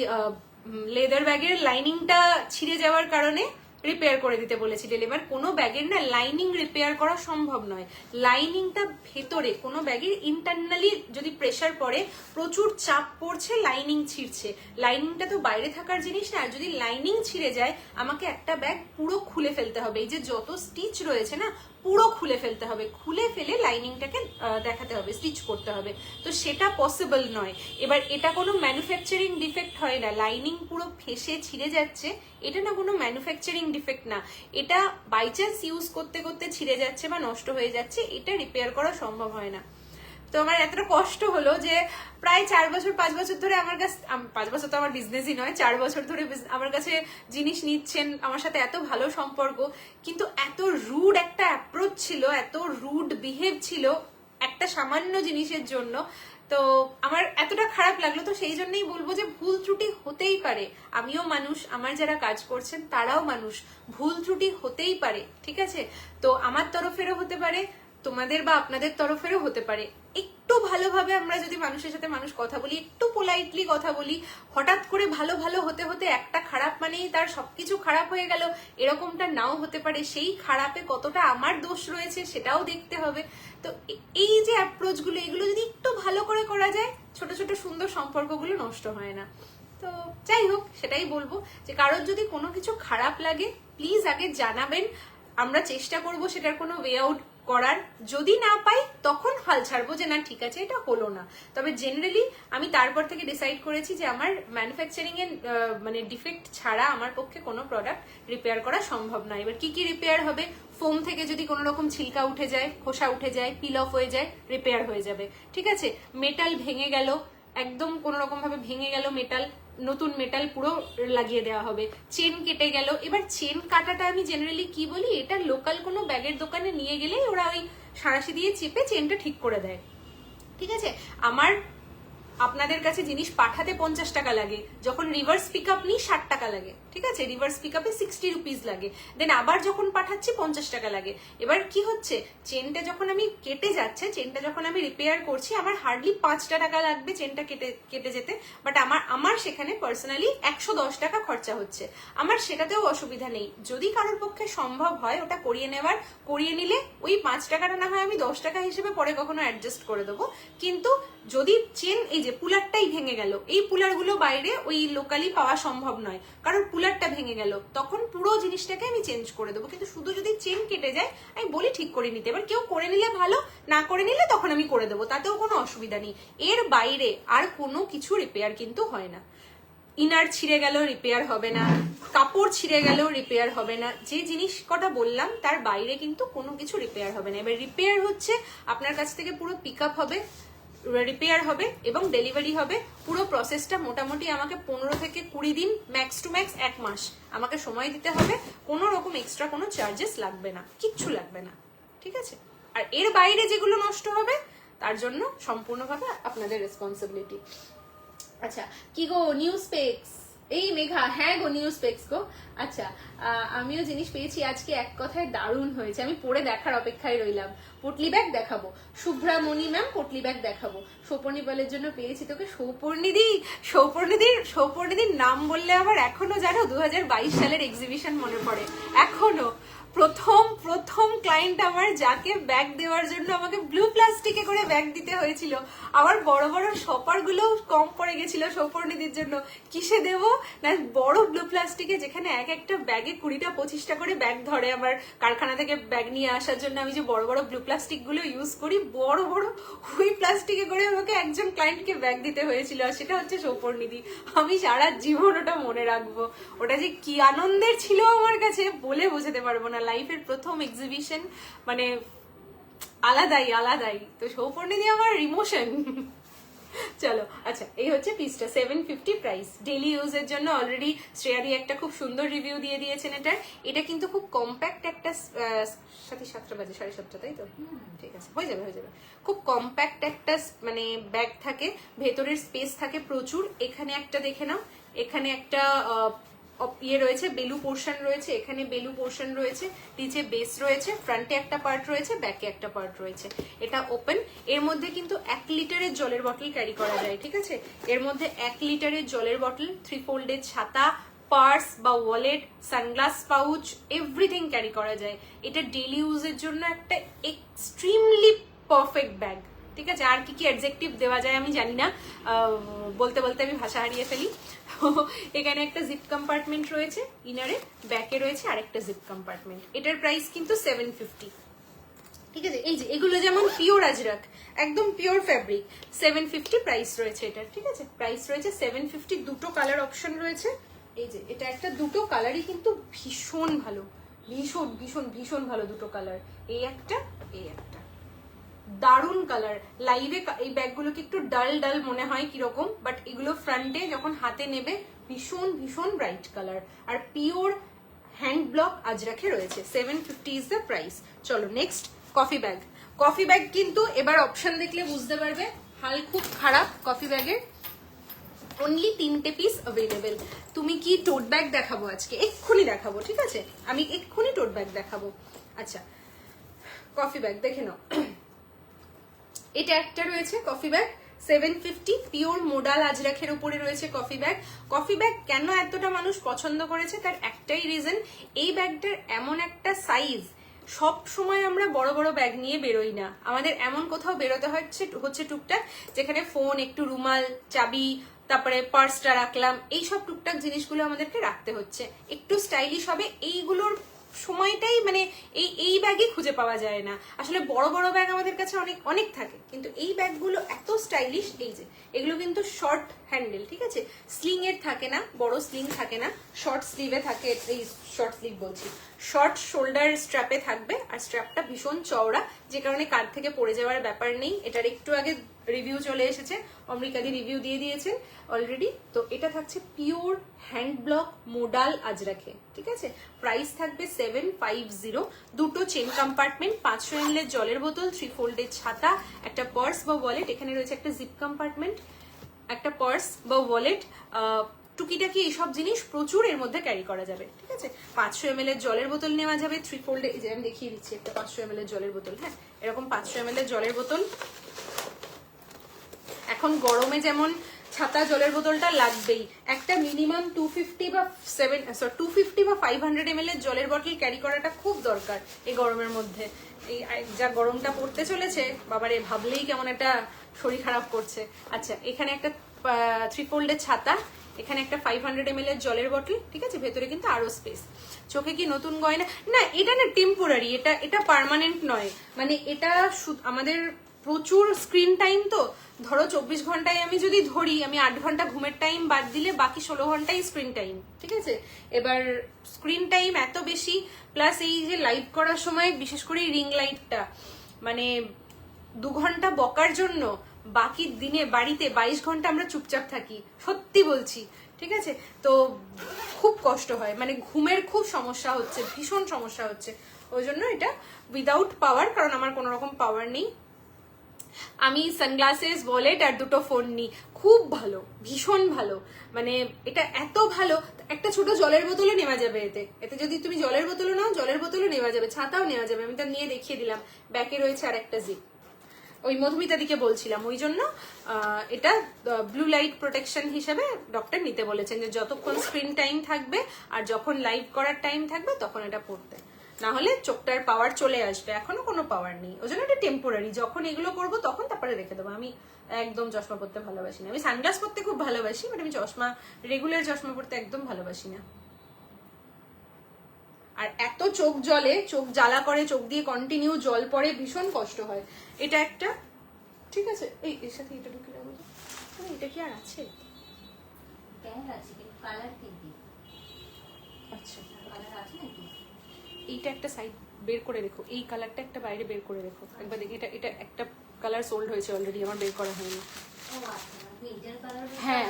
লেদার ব্যাগের লাইনিংটা ছিঁড়ে যাওয়ার কারণে রিপেয়ার করে দিতে বলেছিলেন। এবার কোনো ব্যাগের না লাইনিং রিপেয়ার করা সম্ভব নয়। লাইনিংটা ভেতরে, কোনো ব্যাগের ইন্টারনালি যদি প্রেসার পড়ে, প্রচুর চাপ পড়ছে, লাইনিং ছিঁড়ছে। লাইনিংটা তো বাইরে থাকার জিনিস না, যদি লাইনিং ছিঁড়ে যায় আমাকে একটা ব্যাগ পুরো খুলে ফেলতে হবে। এই যে যত স্টিচ রয়েছে না, পুরো খুলে ফেলতে হবে, খুলে ফেলে লাইনিংটাকে দেখাতে হবে, স্টিচ করতে হবে। তো সেটা পসিবল নয়। এবার এটা কোনো ম্যানুফ্যাকচারিং ডিফেক্ট হয় না, লাইনিং পুরো ফেসে ছিঁড়ে যাচ্ছে, এটা না কোনো ম্যানুফ্যাকচারিং ডিফেক্ট না, এটা বাই চান্স ইউজ করতে করতে ছিঁড়ে যাচ্ছে বা নষ্ট হয়ে যাচ্ছে, এটা রিপেয়ার করা সম্ভব হয় না। তো আমার এতটা কষ্ট হলো যে প্রায় 4 বছর 5 বছর ধরে আমার কাছে, 5 বছর তো আমার বিজনেসই নয়, 4 বছর ধরে আমার কাছে জিনিস নিচ্ছেন, আমার সাথে এত ভালো সম্পর্ক, কিন্তু এত রুড একটা অ্যাপ্রোচ ছিল, এত রুড বিহেভ ছিল একটা সামান্য জিনিসের জন্য। তো আমার এতটা খারাপ লাগলো। তো সেই জন্যই বলবো যে ভুল ত্রুটি হতেই পারে, আমিও মানুষ, আমার যারা কাজ করছেন তারাও মানুষ, ভুল ত্রুটি হতেই পারে, ঠিক আছে? তো আমার তরফেরও হতে পারে, তোমাদের বা আপনাদের তরফেরও হতে পারে। একটু ভালোভাবে আমরা যদি মানুষের সাথে মানুষ কথা বলি, একটু পোলাইটলি কথা বলি, হঠাৎ করে ভালো ভালো হতে হতে একটা খারাপ মানেই তার সবকিছু খারাপ হয়ে গেল, এরকমটা নাও হতে পারে। সেই খারাপে কতটা আমার দোষ রয়েছে সেটাও দেখতে হবে। তো এই যে অ্যাপ্রোচগুলো, এগুলো যদি একটু ভালো করে করা যায়, ছোট ছোট সুন্দর সম্পর্কগুলো নষ্ট হয় না। তো যাই হোক, সেটাই বলবো যে কারোর যদি কোনো কিছু খারাপ লাগে প্লিজ আগে জানাবেন, আমরা চেষ্টা করব সেটার কোনো ওয়ে আউট করার। যদি না পাই তখন হাল ছাড়বো যে না ঠিক আছে এটা হলো না। তবে জেনারেলি আমি তারপর থেকে ডিসাইড করেছি যে আমার ম্যানুফ্যাকচারিং এর মানে ডিফেক্ট ছাড়া আমার পক্ষে কোনো প্রোডাক্ট রিপেয়ার করা সম্ভব না। এবার কি কি রিপেয়ার হবে, ফোম থেকে যদি কোনো রকম ছিলকা উঠে যায়, খোসা উঠে যায়, পিল অফ হয়ে যায়, রিপেয়ার হয়ে যাবে, ঠিক আছে? মেটাল ভেঙে গেল, একদম কোনো রকম ভাবে ভেঙে গেল মেটাল, নতুন মেটাল পুরো লাগিয়ে দেওয়া হবে। চেন কেটে গেল, এবার চেন কাটাটা আমি জেনারেলি কি বলি, এটা লোকাল কোনো ব্যাগের দোকানে নিয়ে গেলেই ওরা ওই সাঁড়াশি দিয়ে চেপে চেনটা ঠিক করে দেয়, ঠিক আছে? আমার আপনাদের কাছে জিনিস পাঠাতে 50 টাকা লাগে, যখন রিভার্স পিক আপ নিই 60 টাকা লাগে, ঠিক আছে? রিভার্স পিক আপে 60 রুপিস লাগে, দেন আবার যখন পাঠাচ্ছি 50 টাকা লাগে। এবার কি হচ্ছে, চেনটা যখন আমি কেটে যাচ্ছে, চেনটা যখন আমি রিপেয়ার করছি, আমার হার্ডলি 5 টাকা লাগবে চেনটা কেটে যেতে, বাট আমার সেখানে পার্সোনালি 110 টাকা খরচা হচ্ছে। আমার সেটাতেও অসুবিধা নেই, যদি কারোর পক্ষে সম্ভব হয় ওটা করিয়ে নিলে ওই 5 টাকাটা না হয় আমি 10 টাকা হিসেবে পরে কখনো অ্যাডজাস্ট করে দেবো। কিন্তু যদি চেন, এই যে পুলারটাই ভেঙে গেল, এই পুলারগুলো বাইরে ওই লোকালি পাওয়া সম্ভব নয়, কারণ পুলারটা ভেঙে গেল, তখন পুরো জিনিসটাকে আমি চেঞ্জ করে দেবো। কিন্তু শুধু যদি চেন কেটে যায় আমি বলি ঠিক করে নিতে, এবার কেউ করে নিলে ভালো, না করে নিলে তখন আমি করে দেবো, তাতেও কোনো অসুবিধা নেই। এর বাইরে আর কোনো কিছু রিপেয়ার কিন্তু হয় না। ইনার ছিঁড়ে গেল রিপেয়ার হবে না, কাপড় ছিঁড়ে গেল রিপেয়ার হবে না, যে জিনিস কটা বললাম তার বাইরে কিন্তু কোনো কিছু রিপেয়ার হবে না। এবার রিপেয়ার হচ্ছে আপনার কাছ থেকে পুরো পিক আপ হবে, রিপেয়ার হবে এবং ডেলিভারি হবে। পুরো প্রসেসটা মোটামুটি আমাকে 15 থেকে 20 দিন, ম্যাক্স টু ম্যাক্স 1 মাস আমাকে সময় দিতে হবে। কোনো রকম এক্সট্রা কোনো চার্জেস লাগবে না, কিচ্ছু লাগবে না, ঠিক আছে? আর এর বাইরে যেগুলো নষ্ট হবে তার জন্য সম্পূর্ণভাবে আপনাদের রেসপন্সিবিলিটি। আচ্ছা, কি গো নিউজ পেক্স, এই মেঘা, হ্যাঁ গো নিউজ পেক্স গো। আচ্ছা, আমিও জিনিস পেয়েছি আজকে, এক কথায় দারুণ হয়েছে, আমি পড়ে দেখার অপেক্ষায় রইলাম। পটলি ব্যাগ দেখাবো, শুভ্রামণি ম্যাম পটলি ব্যাগ দেখাবো। সৌপর্ণি বলের জন্য পেয়েছি তোকে। সৌপর্ণিদির নাম বললে আবার এখনো জানো 2022 সালের এক্সিবিশন মনে পড়ে এখনো। প্রথম ক্লায়েন্ট আমার, যাকে ব্যাগ দেওয়ার জন্য আমাকে ব্লু প্লাস্টিকে করে ব্যাগ দিতে হয়েছিল। আবার বড় বড় শপার গুলো কম পড়ে গেছিল সৌপর্ণিদির জন্য। কিসে দেবো না, বড় ব্লু প্লাস্টিকে, যেখানে এক একটা ব্যাগে 20-25টা করে ব্যাগ ধরে। আমার কারখানা থেকে ব্যাগ নিয়ে আসার জন্য আমি যে বড় বড় ব্লু প্লাস্টিক গুলো ইউজ করি, বড় বড় ওই প্লাস্টিকে করে আমাকে একজন ক্লায়েন্টকে ব্যাগ দিতে হয়েছিল, আর সেটা হচ্ছে সৌপর্ণিদি। আমি সারা জীবন ওটা মনে রাখবো। ওটা যে কি আনন্দের ছিল আমার কাছে বলে বোঝাতে পারবো না। লাইফের প্রথম এক্সিবিশন, মানে আলাদাই। তো সৌপর্ণিদি আমার ইমোশন। চলো, আচ্ছা, এই হচ্ছে পিসটা, 750 প্রাইস। ডেইলি ইউজের জন্য অলরেডি শ্রেয়াদি একটা খুব সুন্দর রিভিউ দিয়ে দিয়েছেন এটার। এটা কিন্তু খুব কম্প্যাক্ট একটা, 7:30 বাজে, 7:30, তাই তো? ঠিক আছে, হয়ে যাবে। খুব কম্প্যাক্ট একটা মানে ব্যাগ থাকে, ভেতরের স্পেস থাকে প্রচুর। এখানে একটা দেখে নাও, এখানে একটা ইয়ে রয়েছে, বেলু পোর্শন রয়েছে, এখানে বেলু পোর্শন রয়েছে, নিচে বেস রয়েছে, ফ্রন্টে একটা পার্ট রয়েছে, ব্যাকে একটা পার্ট রয়েছে। এটা ওপেন। এর মধ্যে কিন্তু 1 লিটারের জলের বটল ক্যারি করা যায়, ঠিক আছে? এর মধ্যে 1 লিটারের জলের বটল, 3 ফোল্ডের ছাতা, পার্স বা wallet, sunglass pouch, everything carry করা যায়। এটা ডেইলি ইউজের জন্য একটা এক্সট্রিমলি পারফেক্ট ব্যাগ, ঠিক আছে? আর কি অ্যাডজেক্টিভ দেওয়া যায় আমি জানি না, বলতে আমি ভাষা হারিয়ে ফেলি। এখানে একটা জিপ কম্পার্টমেন্ট রয়েছে ইনারে, ব্যাকে রয়েছে আরেকটা জিপ কম্পার্টমেন্ট। এটার প্রাইস কিন্তু 750, ঠিক আছে? এই যে এগুলো যেমন পিওর আজরাক, একদম পিওর ফ্যাব্রিক, 750 প্রাইস রয়েছে এটার, ঠিক আছে? প্রাইস রয়েছে 750। দুটো কালার অপশন রয়েছে। এই যে এটা একটা, দুটো কালারই কিন্তু ভীষণ ভালো, ভীষণ ভালো দুটো কালার। এই একটা, এই একটা, দারুন কালার। লাইভে এই ব্যাগগুলোকে একটু ডাল মনে হয় কিরকম, বাট এগুলো ফ্রন্টে যখন হাতে নেবে ভীষণ ব্রাইট কালার, আর পিওর হ্যান্ড ব্লক আজরাখে রয়েছে। 750 ইজ দ্য প্রাইস। চলো নেক্সট, কফি ব্যাগ কিন্তু এবার অপশন দেখলে বুঝতে পারবে হাল খুব খারাপ কফি ব্যাগের। অনলি 3টে পিস অ্যাভেলেবেল। তুমি কি টোট ব্যাগ দেখাবো আজকে? এক্ষুনি দেখাবো, ঠিক আছে? আমি এক্ষুনি টোট ব্যাগ দেখাবো। আচ্ছা, কফি ব্যাগ দেখে নাও। এটা একটা রয়েছে কফি ব্যাগ, 750, পিওর মোডাল আজরাখের উপরে রয়েছে কফি ব্যাগ। কেন এতটা মানুষ পছন্দ করেছে তার একটাই রিজন, এই ব্যাগটার এমন একটা সাইজ, সব সময় আমরা বড় বড় ব্যাগ নিয়ে বেরোই না। আমাদের এমন কোথাও বেরোতে হচ্ছে টুকটাক, যেখানে ফোন, একটু রুমাল, চাবি, তারপরে পার্সটা রাখলাম, এইসব টুকটাক জিনিসগুলো আমাদেরকে রাখতে হচ্ছে। একটু স্টাইলিশ হবে, এইগুলোর সময়টাই মানে এই ব্যাগই খুঁজে পাওয়া যায় না। আসলে বড় বড় ব্যাগ আমাদের কাছে অনেক থাকে, কিন্তু এই ব্যাগগুলো এত স্টাইলিশ। এই যে এগুলো কিন্তু শর্ট হ্যান্ডেল, ঠিক আছে? স্লিং এর থাকে না, বড় স্লিং থাকে না, শর্ট স্লিভে থাকে। এই শর্ট স্লিভ বলছি, শর্ট শোল্ডার স্ট্র্যাপে থাকবে, আর স্ট্র্যাপটা ভীষণ চওড়া, যে কারণে কাঁধ থেকে পড়ে যাওয়ার ব্যাপার নেই। এটার একটু আগে রিভিউ চলে এসেছে, অমৃকাদি রিভিউ দিয়ে দিয়েছেন অলরেডি। তো এটা থাকছে পিওর হ্যান্ড ব্লক মোডাল আজরাখে, ঠিক আছে? প্রাইস থাকবে 750। দুটো চেন কম্পার্টমেন্ট, 500 ml জলের বোতল, 3 ফোল্ডের ছাতা, একটা পার্স বা ওয়ালেট, এখানে রয়েছে একটা জিপ কম্পার্টমেন্ট, একটা পার্স বা ওয়ালেট, টুকিটাকি এইসব জিনিস প্রচুর এর মধ্যে ক্যারি করা যাবে, ঠিক আছে? 500 ml জলের বোতল নেওয়া যাবে, 3 ফোল্ডে, এই যে আমি দেখিয়ে দিচ্ছি একটা 500 ml জলের বোতল। হ্যাঁ, এরকম 500 ml জলের বোতল। এখন গরমে যেমন ছাতা, জলের বোতলটা লাগবেই, একটা মিনিমাম 250 বা 500 ml জলের বোতল ক্যারি করাটা খুব দরকার এই গরমের মধ্যে। এই যা গরমটা পড়তে চলেছে, বাবারে, ভাবলেই কেমন একটা শরীর খারাপ করছে। আচ্ছা, এখানে একটা 3 ফোল্ডের ছাতা, এখানে একটা 500 ml জলের বোতল, ঠিক আছে? ভেতরে কিন্তু আরো স্পেস। চোখে কি নতুন গয়না? না, এটা না টেম্পোরারি, এটা পার্মানেন্ট নয়। মানে এটা আমাদের প্রচুর স্ক্রিন টাইম, তো ধরো 24 ঘন্টায় আমি যদি ধরি, আমি 8 ঘন্টা ঘুমের টাইম বাদ দিলে বাকি 16 ঘন্টাই স্ক্রিন টাইম, ঠিক আছে? এবার স্ক্রিন টাইম এত বেশি, প্লাস এই যে লাইভ করার সময় বিশেষ করে রিং লাইটটা, মানে 2 ঘন্টা বকার জন্য বাকি দিনে বাড়িতে 22 ঘন্টা আমরা চুপচাপ থাকি, সত্যি বলছি, ঠিক আছে? তো খুব কষ্ট হয়, মানে ঘুমের খুব সমস্যা হচ্ছে, ভীষণ সমস্যা হচ্ছে। ওই জন্য এটা উইদাউট পাওয়ার, কারণ আমার কোনো রকম পাওয়ার নেই। আমি সানগ্লাসেস, ওয়ালেট আর দুটো ফোন নিই। খুব ভালো, ভীষণ ভালো। মানে এটা এত ভালো, একটা ছোট জলের বোতলও নেওয়া যাবে এতে। এতে যদি তুমি জলের বোতলও নাও, জলের বোতলও নেওয়া যাবে, ছাতাও নেওয়া যাবে। আমি তো নিয়ে দেখিয়ে দিলাম। ব্যাকে রয়েছে আর একটা জিপ। ওই মধুমিতা দিকে বলছিলাম, ওই জন্য এটা ব্লু লাইট প্রোটেকশন হিসেবে ডক্টর নিতে বলেছেন, যে যতক্ষণ স্ক্রিন টাইম থাকবে আর যখন লাইভ করার টাইম থাকবে তখন এটা পড়তে, না হলে চোখটার পাওয়ার চলে আসবে। এখনো কোনো পাওয়ার নেই, ওই জন্য এটা টেম্পোরারি। যখন এগুলো করবো তখন তারপরে রেখে দেবো। আমি একদম চশমা পরতে ভালোবাসি না। আমি সানগ্লাস পরতে খুব ভালোবাসি, বাট আমি চশমা, রেগুলার চশমা পরতে একদম ভালোবাসি না। আর এত চোখ জ্বলে, চোখ জ্বালা করে, চোখ দিয়ে কন্টিনিউ জল পড়ে, ভীষণ কষ্ট হয়। এটা একটা, ঠিক আছে, এই এর সাথে এটা ঢুকে যাবো। এটা কি আর আছে? আচ্ছা, এইটা একটা সাইড বের করে রেখো, এই কালারটা একটা বাইরে বের করে রেখো একবার দেখি। এটা এটা একটা কালার সোল্ড হয়েছে অলরেডি, আমার বের করা হয়নি। হ্যাঁ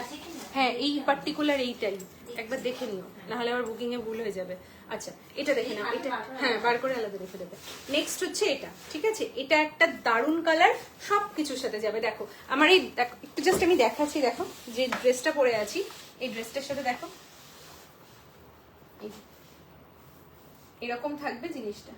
হ্যাঁ, এই পার্টিকুলার এইটাই একবার দেখে নিও, নাহলে আবার বুকিং এ ভুল হয়ে যাবে। আচ্ছা, এটা দেখে নাও, এটা হ্যাঁ বার করে আলাদা রেখে দেবে। নেক্সট হচ্ছে এটা, ঠিক আছে, এটা একটা দারুণ কালার, সব কিছুর সাথে যাবে। দেখো আমার এই, একটু জাস্ট আমি দেখাচ্ছি, দেখো যে ড্রেসটা পরে আছি, এই ড্রেসটার সাথে দেখো এরকম থাকবে জিনিসটা।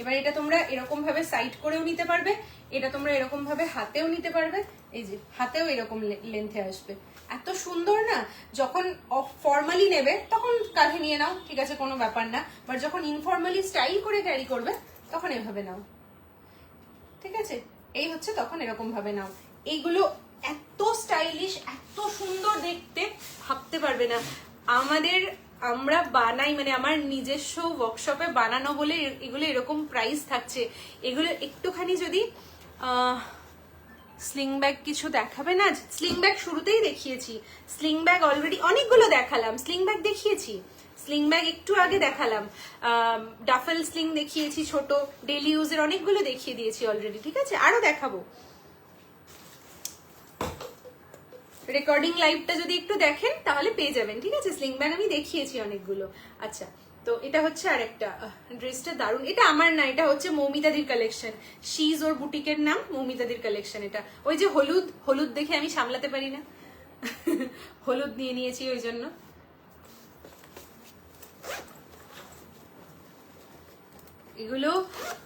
এবার এটা তোমরা এরকম ভাবে সাইড করেও নিতে পারবে, এটা তোমরা এরকম ভাবে হাতেও নিতে পারবে। এই যে হাতেও এরকম লেন্থে আসবে, এত সুন্দর না। যখন ফর্মালি নেবে তখন কাঁধে নিয়ে নাও, ঠিক আছে, কোনো ব্যাপার না। বাট যখন ইনফর্মালি স্টাইল করে ক্যারি করবে তখন এভাবে নাও, ঠিক আছে। এই হচ্ছে তখন এরকম ভাবে নাও। এইগুলো এত স্টাইলিশ, এত সুন্দর দেখতে, ভাবতে পারবে না। আমরা বানাই, মানে আমার নিজস্ব ওয়ার্কশপে বানানো বলে এগুলো এরকম প্রাইস থাকছে। এগুলো একটুখানি যদি স্লিং ব্যাগ কিছু দেখাবে না? স্লিং ব্যাগ শুরুতেই দেখিয়েছি, স্লিং ব্যাগ অলরেডি অনেকগুলো দেখালাম, স্লিং ব্যাগ দেখিয়েছি, স্লিং ব্যাগ একটু আগে দেখালাম, ডাফেল স্লিং দেখিয়েছি, ছোট ডেলি ইউজের অনেকগুলো দেখিয়ে দিয়েছি অলরেডি, ঠিক আছে, আরো দেখাবো। রেকর্ডিং লাইভটা যদি একটু দেখেন তাহলে পেয়ে যাবেন, ঠিক আছে। স্লিং ব্যাগ আমি দেখিয়েছি অনেকগুলো। আচ্ছা, তো এটা হচ্ছে আর একটা ড্রেসটা দারুণ। এটা আমার না, এটা হচ্ছে মৌমিতাদির কালেকশন। শিজ ওর বুটিকের নাম, মৌমিতাদির কালেকশন। এটা ওই যে হলুদ, হলুদ দেখে আমি সামলাতে পারি না, হলুদ নিয়ে নিয়েছি ওই জন্য। এগুলো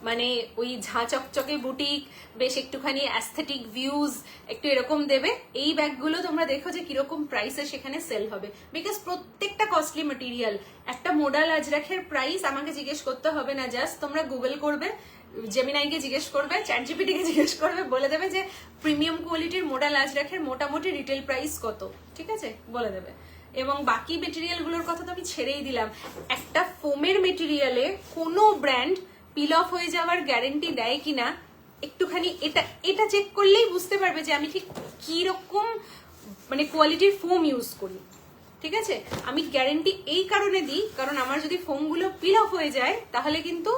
মানে ওই ঝাঁ চকচকে বুটিক, বেশ একটুখানি অ্যাস্থেটিক ভিউজ একটু এরকম দেবে। এই ব্যাগগুলো তোমরা দেখো যে কিরকম প্রাইসে সেখানে সেল হবে, বিকজ প্রত্যেকটা কস্টলি মেটেরিয়াল। একটা মোডাল আজরাখের প্রাইস আমাকে জিজ্ঞেস করতে হবে না, জাস্ট তোমরা গুগল করবে, জেমিনাইকে জিজ্ঞেস করবে, চ্যাট জিপিটিকে জিজ্ঞেস করবে, বলে দেবে যে প্রিমিয়াম কোয়ালিটির মোডাল আজরাখের মোটামুটি রিটেল প্রাইস কত, ঠিক আছে, বলে দেবে। এবং বাকি মেটেরিয়াল গুলোর কথা তো আমি ছেড়েই দিলাম। একটা ফোমের মেটেরিয়ালে কোনো ব্র্যান্ড পিল অফ হয়ে যাওয়ার গ্যারেন্টি দেয় কিনা একটুখানি এটা চেক করলেই বুঝতে পারবে যে আমি ঠিক কি রকম মানে কোয়ালিটির ফোম ইউজ করি, ঠিক আছে। আমি গ্যারেন্টি এই কারণে দিই, কারণ আমার যদি ফোমগুলো পিল অফ হয়ে যায় তাহলে কিন্তু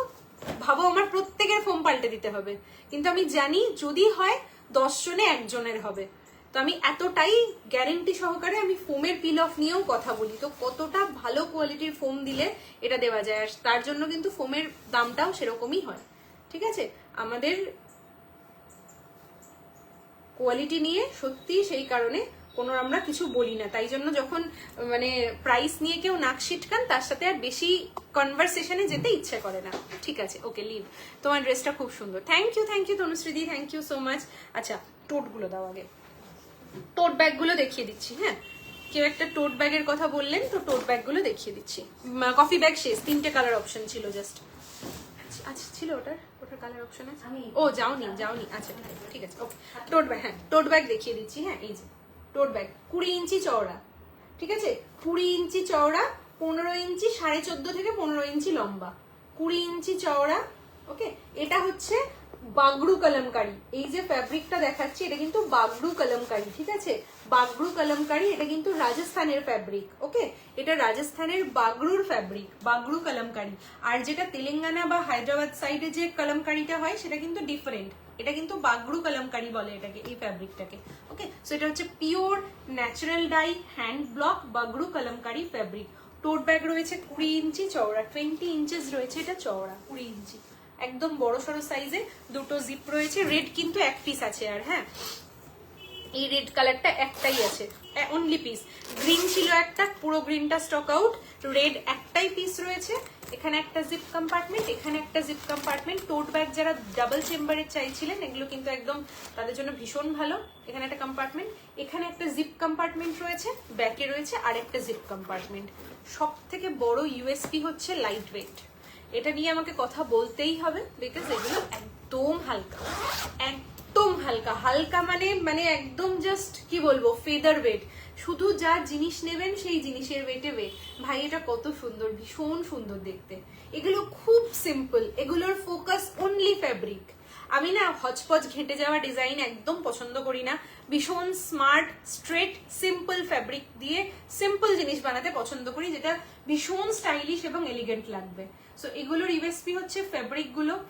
ভাবো আমার প্রত্যেকের ফোম পাল্টে দিতে হবে। কিন্তু আমি জানি যদি হয় 10 জনে 1 জনের হবে। তো আমি এতটাই গ্যারেন্টি সহকারে আমি ফোমের পিল অফ নিয়েও কথা বলি। তো কতটা ভালো কোয়ালিটির ফোম দিলে এটা দেওয়া যায়, আর তার জন্য কিন্তু ফোমের দামটাও সেরকমই হয়, ঠিক আছে। আমাদের কোয়ালিটি নিয়ে সত্যি সেই কারণে কোনো আমরা কিছু বলি না, তাই জন্য যখন মানে প্রাইস নিয়ে কেউ নাক ছিটকান তার সাথে আর বেশি কনভারসেশনে যেতে ইচ্ছে করে না, ঠিক আছে। ওকে লিভ, তোমার ড্রেসটা খুব সুন্দর। থ্যাংক ইউ তনুশ্রীদি, থ্যাংক ইউ সো মাচ। আচ্ছা, টোটগুলো দাও আগে, টোট ব্যাগগুলো দেখিয়ে দিচ্ছি। হ্যাঁ, কেউ একটা টোট ব্যাগের কথা বললেন, তো টোট ব্যাগগুলো দেখিয়ে দিচ্ছি। কফি ব্যাগ শেষ, 3টে কালার অপশন ছিল জাস্ট। আচ্ছা, ছিল ওটার কালার অপশন আছে? ও যাওনি, আচ্ছা ঠিক আছে, ওকে। টোট ব্যাগ, হ্যাঁ টোট ব্যাগ দেখিয়ে দিচ্ছি। হ্যাঁ, এই যে টোট ব্যাগ 20 ইঞ্চি চওড়া, ঠিক আছে, 20 ইঞ্চি চওড়া, 15 ইঞ্চি, 14.5 থেকে 15 ইঞ্চি লম্বা, 20 ইঞ্চি চওড়া। ওকে, এটা হচ্ছে বাগড়ু কলমকারি। এই যে ফ্যাব্রিকটা দেখাচ্ছি এটা কিন্তু বাগড়ু কলমকারি, ঠিক আছে, বাগড়ু কলমকারি। এটা কিন্তু রাজস্থানের ফ্যাব্রিক, ওকে, এটা রাজস্থানের বাগড়ুর ফ্যাব্রিক, বাগড়ু কলমকারি। আর যেটা তেলেঙ্গানা বা হায়দ্রাবাদ সাইডে যে কলমকারিটা হয় সেটা কিন্তু ডিফারেন্ট, এটা কিন্তু বাগড়ু কলমকারি বলে এটাকে, এই ফ্যাব্রিকটাকে। ওকে, সো এটা হচ্ছে pure natural dye hand block Bagru kalamkari fabric. Tote bag রয়েছে 20 ইঞ্চি চওড়া, 20 ইঞ্চেস রয়েছে এটা চওড়া, 20 ইঞ্চি। একদম বড় সড়ো সাইজে, দুটো জিপ রয়েছে। রেড কিন্তু এক পিস আছে আর, হ্যাঁ এই রেড কালারটা একটাই আছে, অনলি পিস। গ্রিন ছিল একটা, পুরো গ্রিনটা স্টক আউট। রেড একটাই পিস রয়েছে। এখানে একটা জিপ কম্পার্টমেন্ট, এখানে একটা জিপ কম্পার্টমেন্ট। টোট ব্যাগ যারা ডাবল চেম্বারের চাইছিলেন এগুলো কিন্তু একদম তাদের জন্য ভীষণ ভালো। এখানে একটা কম্পার্টমেন্ট, এখানে একটা জিপ কম্পার্টমেন্ট রয়েছে, ব্যাকে রয়েছে আর একটা জিপ কম্পার্টমেন্ট। সব থেকে বড় ইউএসপি হচ্ছে লাইট ওয়েট। এটা নিয়ে আমাকে কথা বলতেই হবে, বিকজ এগুলো একদম হালকা, একদম হালকা। হালকা মানে মানে একদম জাস্ট কি বলবো, ফেদার ওয়েট। শুধু যা জিনিস নেবেন সেই জিনিসের ওয়েটে ওয়েট। ভাই এটা কত সুন্দর, ভীষণ সুন্দর দেখতে। এগুলো খুব সিম্পল, এগুলোর ফোকাস অনলি ফ্যাব্রিক। আমি না হচপচ ঘেঁটে যাওয়া ডিজাইন একদম পছন্দ করি না। ভীষণ স্মার্ট, স্ট্রেট, সিম্পল ফ্যাব্রিক দিয়ে সিম্পল জিনিস বানাতে পছন্দ করি, যেটা ভীষণ স্টাইলিশ এবং এলিগেন্ট লাগবে। সো এগুলোর ইউএসপি হচ্ছে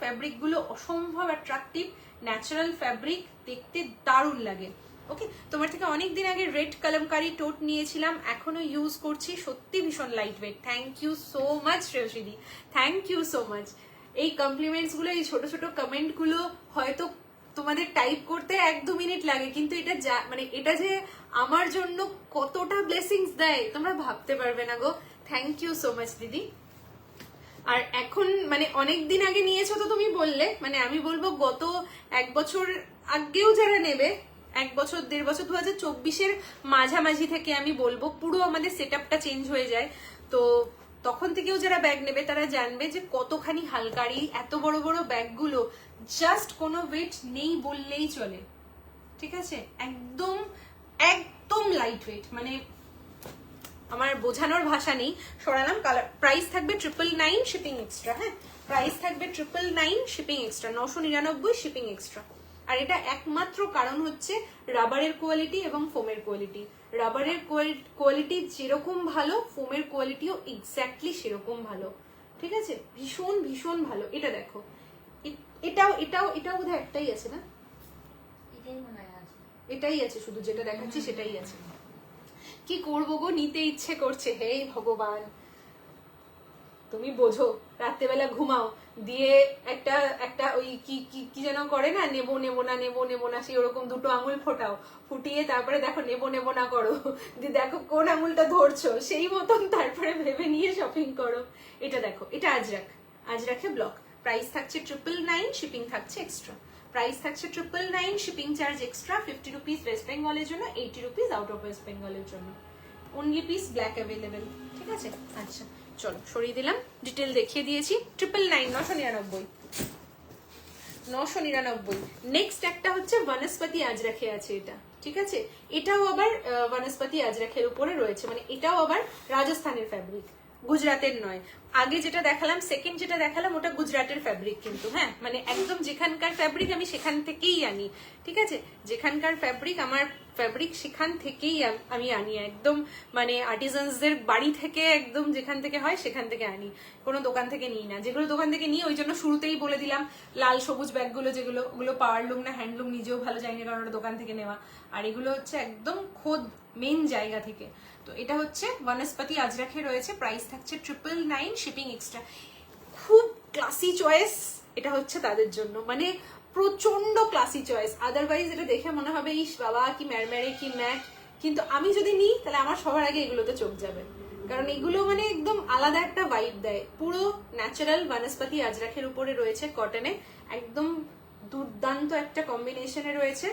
ফ্যাব্রিকগুলো অসম্ভব অ্যাট্রাকটিভ, ন্যাচারাল ফ্যাব্রিক, দেখতে দারুণ লাগে। ওকে, তোমার থেকে অনেকদিন আগে রেড কলমকারি টোট নিয়েছিলাম, এখনো ইউজ করছি, সত্যি ভীষণ light weight. Thank you so much শ্রেয়সীদি, থ্যাংক ইউ সো মাচ। এই কমপ্লিমেন্টস গুলো, এই ছোট ছোট কমেন্ট গুলো হয়তো তোমাদের টাইপ করতে 1-2 মিনিট লাগে, কিন্তু এটা মানে এটা যে আমার জন্য কতটা ব্লেসিংস দেয় তোমরা ভাবতে পারবে না গো। থ্যাংক ইউ সো মাচ দিদি। আর এখন মানে অনেকদিন আগে নিয়েছো তো তুমি বললে, মানে আমি বলবো গত 1 বছর আগেও যারা নেবে, 1 বছর 1.5 বছর, 2024-এর মাঝামাঝি থেকে আমি বলবো পুরো আমাদের সেট আপটা চেঞ্জ হয়ে যায়। তো তখন থেকেও যারা ব্যাগ নেবে তারা জানবে যে কতখানি হালকারি। এত বড় বড় ব্যাগগুলো জাস্ট কোনো ওয়েট নেই বললেই চলে, ঠিক আছে? একদম একদম লাইট ওয়েট, মানে আমার বোঝানোর ভাষা নেই। সরালাম। কালার প্রাইস থাকবে 999 শিপিং এক্সট্রা, হ্যাঁ প্রাইস থাকবে 999 শিপিং এক্সট্রা, 999 শিপিং এক্সট্রা। আর এটা একমাত্র কারণ হচ্ছে রাবারের কোয়ালিটি এবং ফোমের কোয়ালিটি। রাবারের কোয়ালিটি যেরকম ভালো, ফোমের কোয়ালিটিও এক্স্যাক্টলি সেরকম ভালো, ঠিক আছে? ভীষণ ভীষণ ভালো। এটা দেখো, এটাও এটাও এটাও বোধহয় একটাই আছে না, এটাই আছে, শুধু যেটা দেখাচ্ছি সেটাই আছে। কি করবো গো, নিতে ইচ্ছে করছে, হে ভগবান তুমি বোঝো। রাত্রেবেলা ঘুমাও, দিয়ে একটা একটা ওই কি কি কি যেন করে না, নেবো নেবো না নেবো নেবো না, সেই ওরকম দুটো আঙুল ফোটাও, ফুটিয়ে তারপরে দেখো নেবো নেবো না করো, দিয়ে দেখো কোন আঙুলটা ধরছো, সেই মতন তারপরে ভেবে নিয়ে শপিং করো। এটা দেখো, এটা আজরাখে ব্লক। প্রাইস থাকছে 999, শিপিং থাকছে এক্সট্রা। প্রাইস থাকছে 999, shipping charge extra. 50 rupees West বেঙ্গলের জন্য, 80 রুপিস আউট অফ ওয়েস্ট বেঙ্গলের জন্য। অনলি পিস ব্ল্যাক অ্যাভেলেবেল, ঠিক আছে? আচ্ছা চলো সরিয়ে দিলাম, ডিটেল দেখিয়ে দিয়েছি। 999, 999। নেক্সট একটা হচ্ছে বনস্পতি আজরাখে আছে, এটা ঠিক আছে? এটাও আবার বনস্পতি আজরাখের উপরে রয়েছে, মানে এটাও আবার রাজস্থানের ফ্যাব্রিক, গুজরাটের নয়। আগে যেটা দেখালাম, সেকেন্ড যেটা দেখালাম, ওটা গুজরাটের ফ্যাব্রিক কিন্তু, হ্যাঁ মানে একদম যেখানকার ফ্যাব্রিক আমি সেখান থেকেই আনি, ঠিক আছে? যেখানকার ফ্যাব্রিক আমার ফ্যাব্রিক সেখান থেকেই আমি আনি, একদম মানে আর্টিজানসদের বাড়ি থেকে, একদম যেখান থেকে হয় সেখান থেকে আনি, কোনো দোকান থেকে নিই না। যেগুলো দোকান থেকে নিই ওই জন্য শুরুতেই বলে দিলাম, লাল সবুজ ব্যাগগুলো যেগুলো, ওগুলো পাওয়ারলুম না হ্যান্ডলুম, নিজেও ভালো জানি না কারণ ওটা দোকান থেকে নেওয়া। আর এগুলো হচ্ছে একদম খোদ মেন জায়গা থেকে। তো এটা হচ্ছে বনস্পতি আজরাখে রয়েছে, প্রাইস থাকছে 999, শিপিং এক্সট্রা। খুব ক্লাসি চয়েস এটা হচ্ছে তাদের জন্য, মানে প্রচন্ড ক্লাসি চয়েস। আদারওয়াইজ এটা দেখে মনে হবে ইস বাবা কি ম্যারম্যারে, কি ম্যাট, কিন্তু আমি যদি নিই তাহলে আমার সবার আগে এগুলোতে চোখ যাবে, কারণ এগুলো মানে একদম আলাদা একটা ভাইব দেয়। পুরো ন্যাচারাল বনস্পতি আজরাখের উপরে রয়েছে, কটনে, একদম দুর্দান্ত একটা কম্বিনেশনে রয়েছে,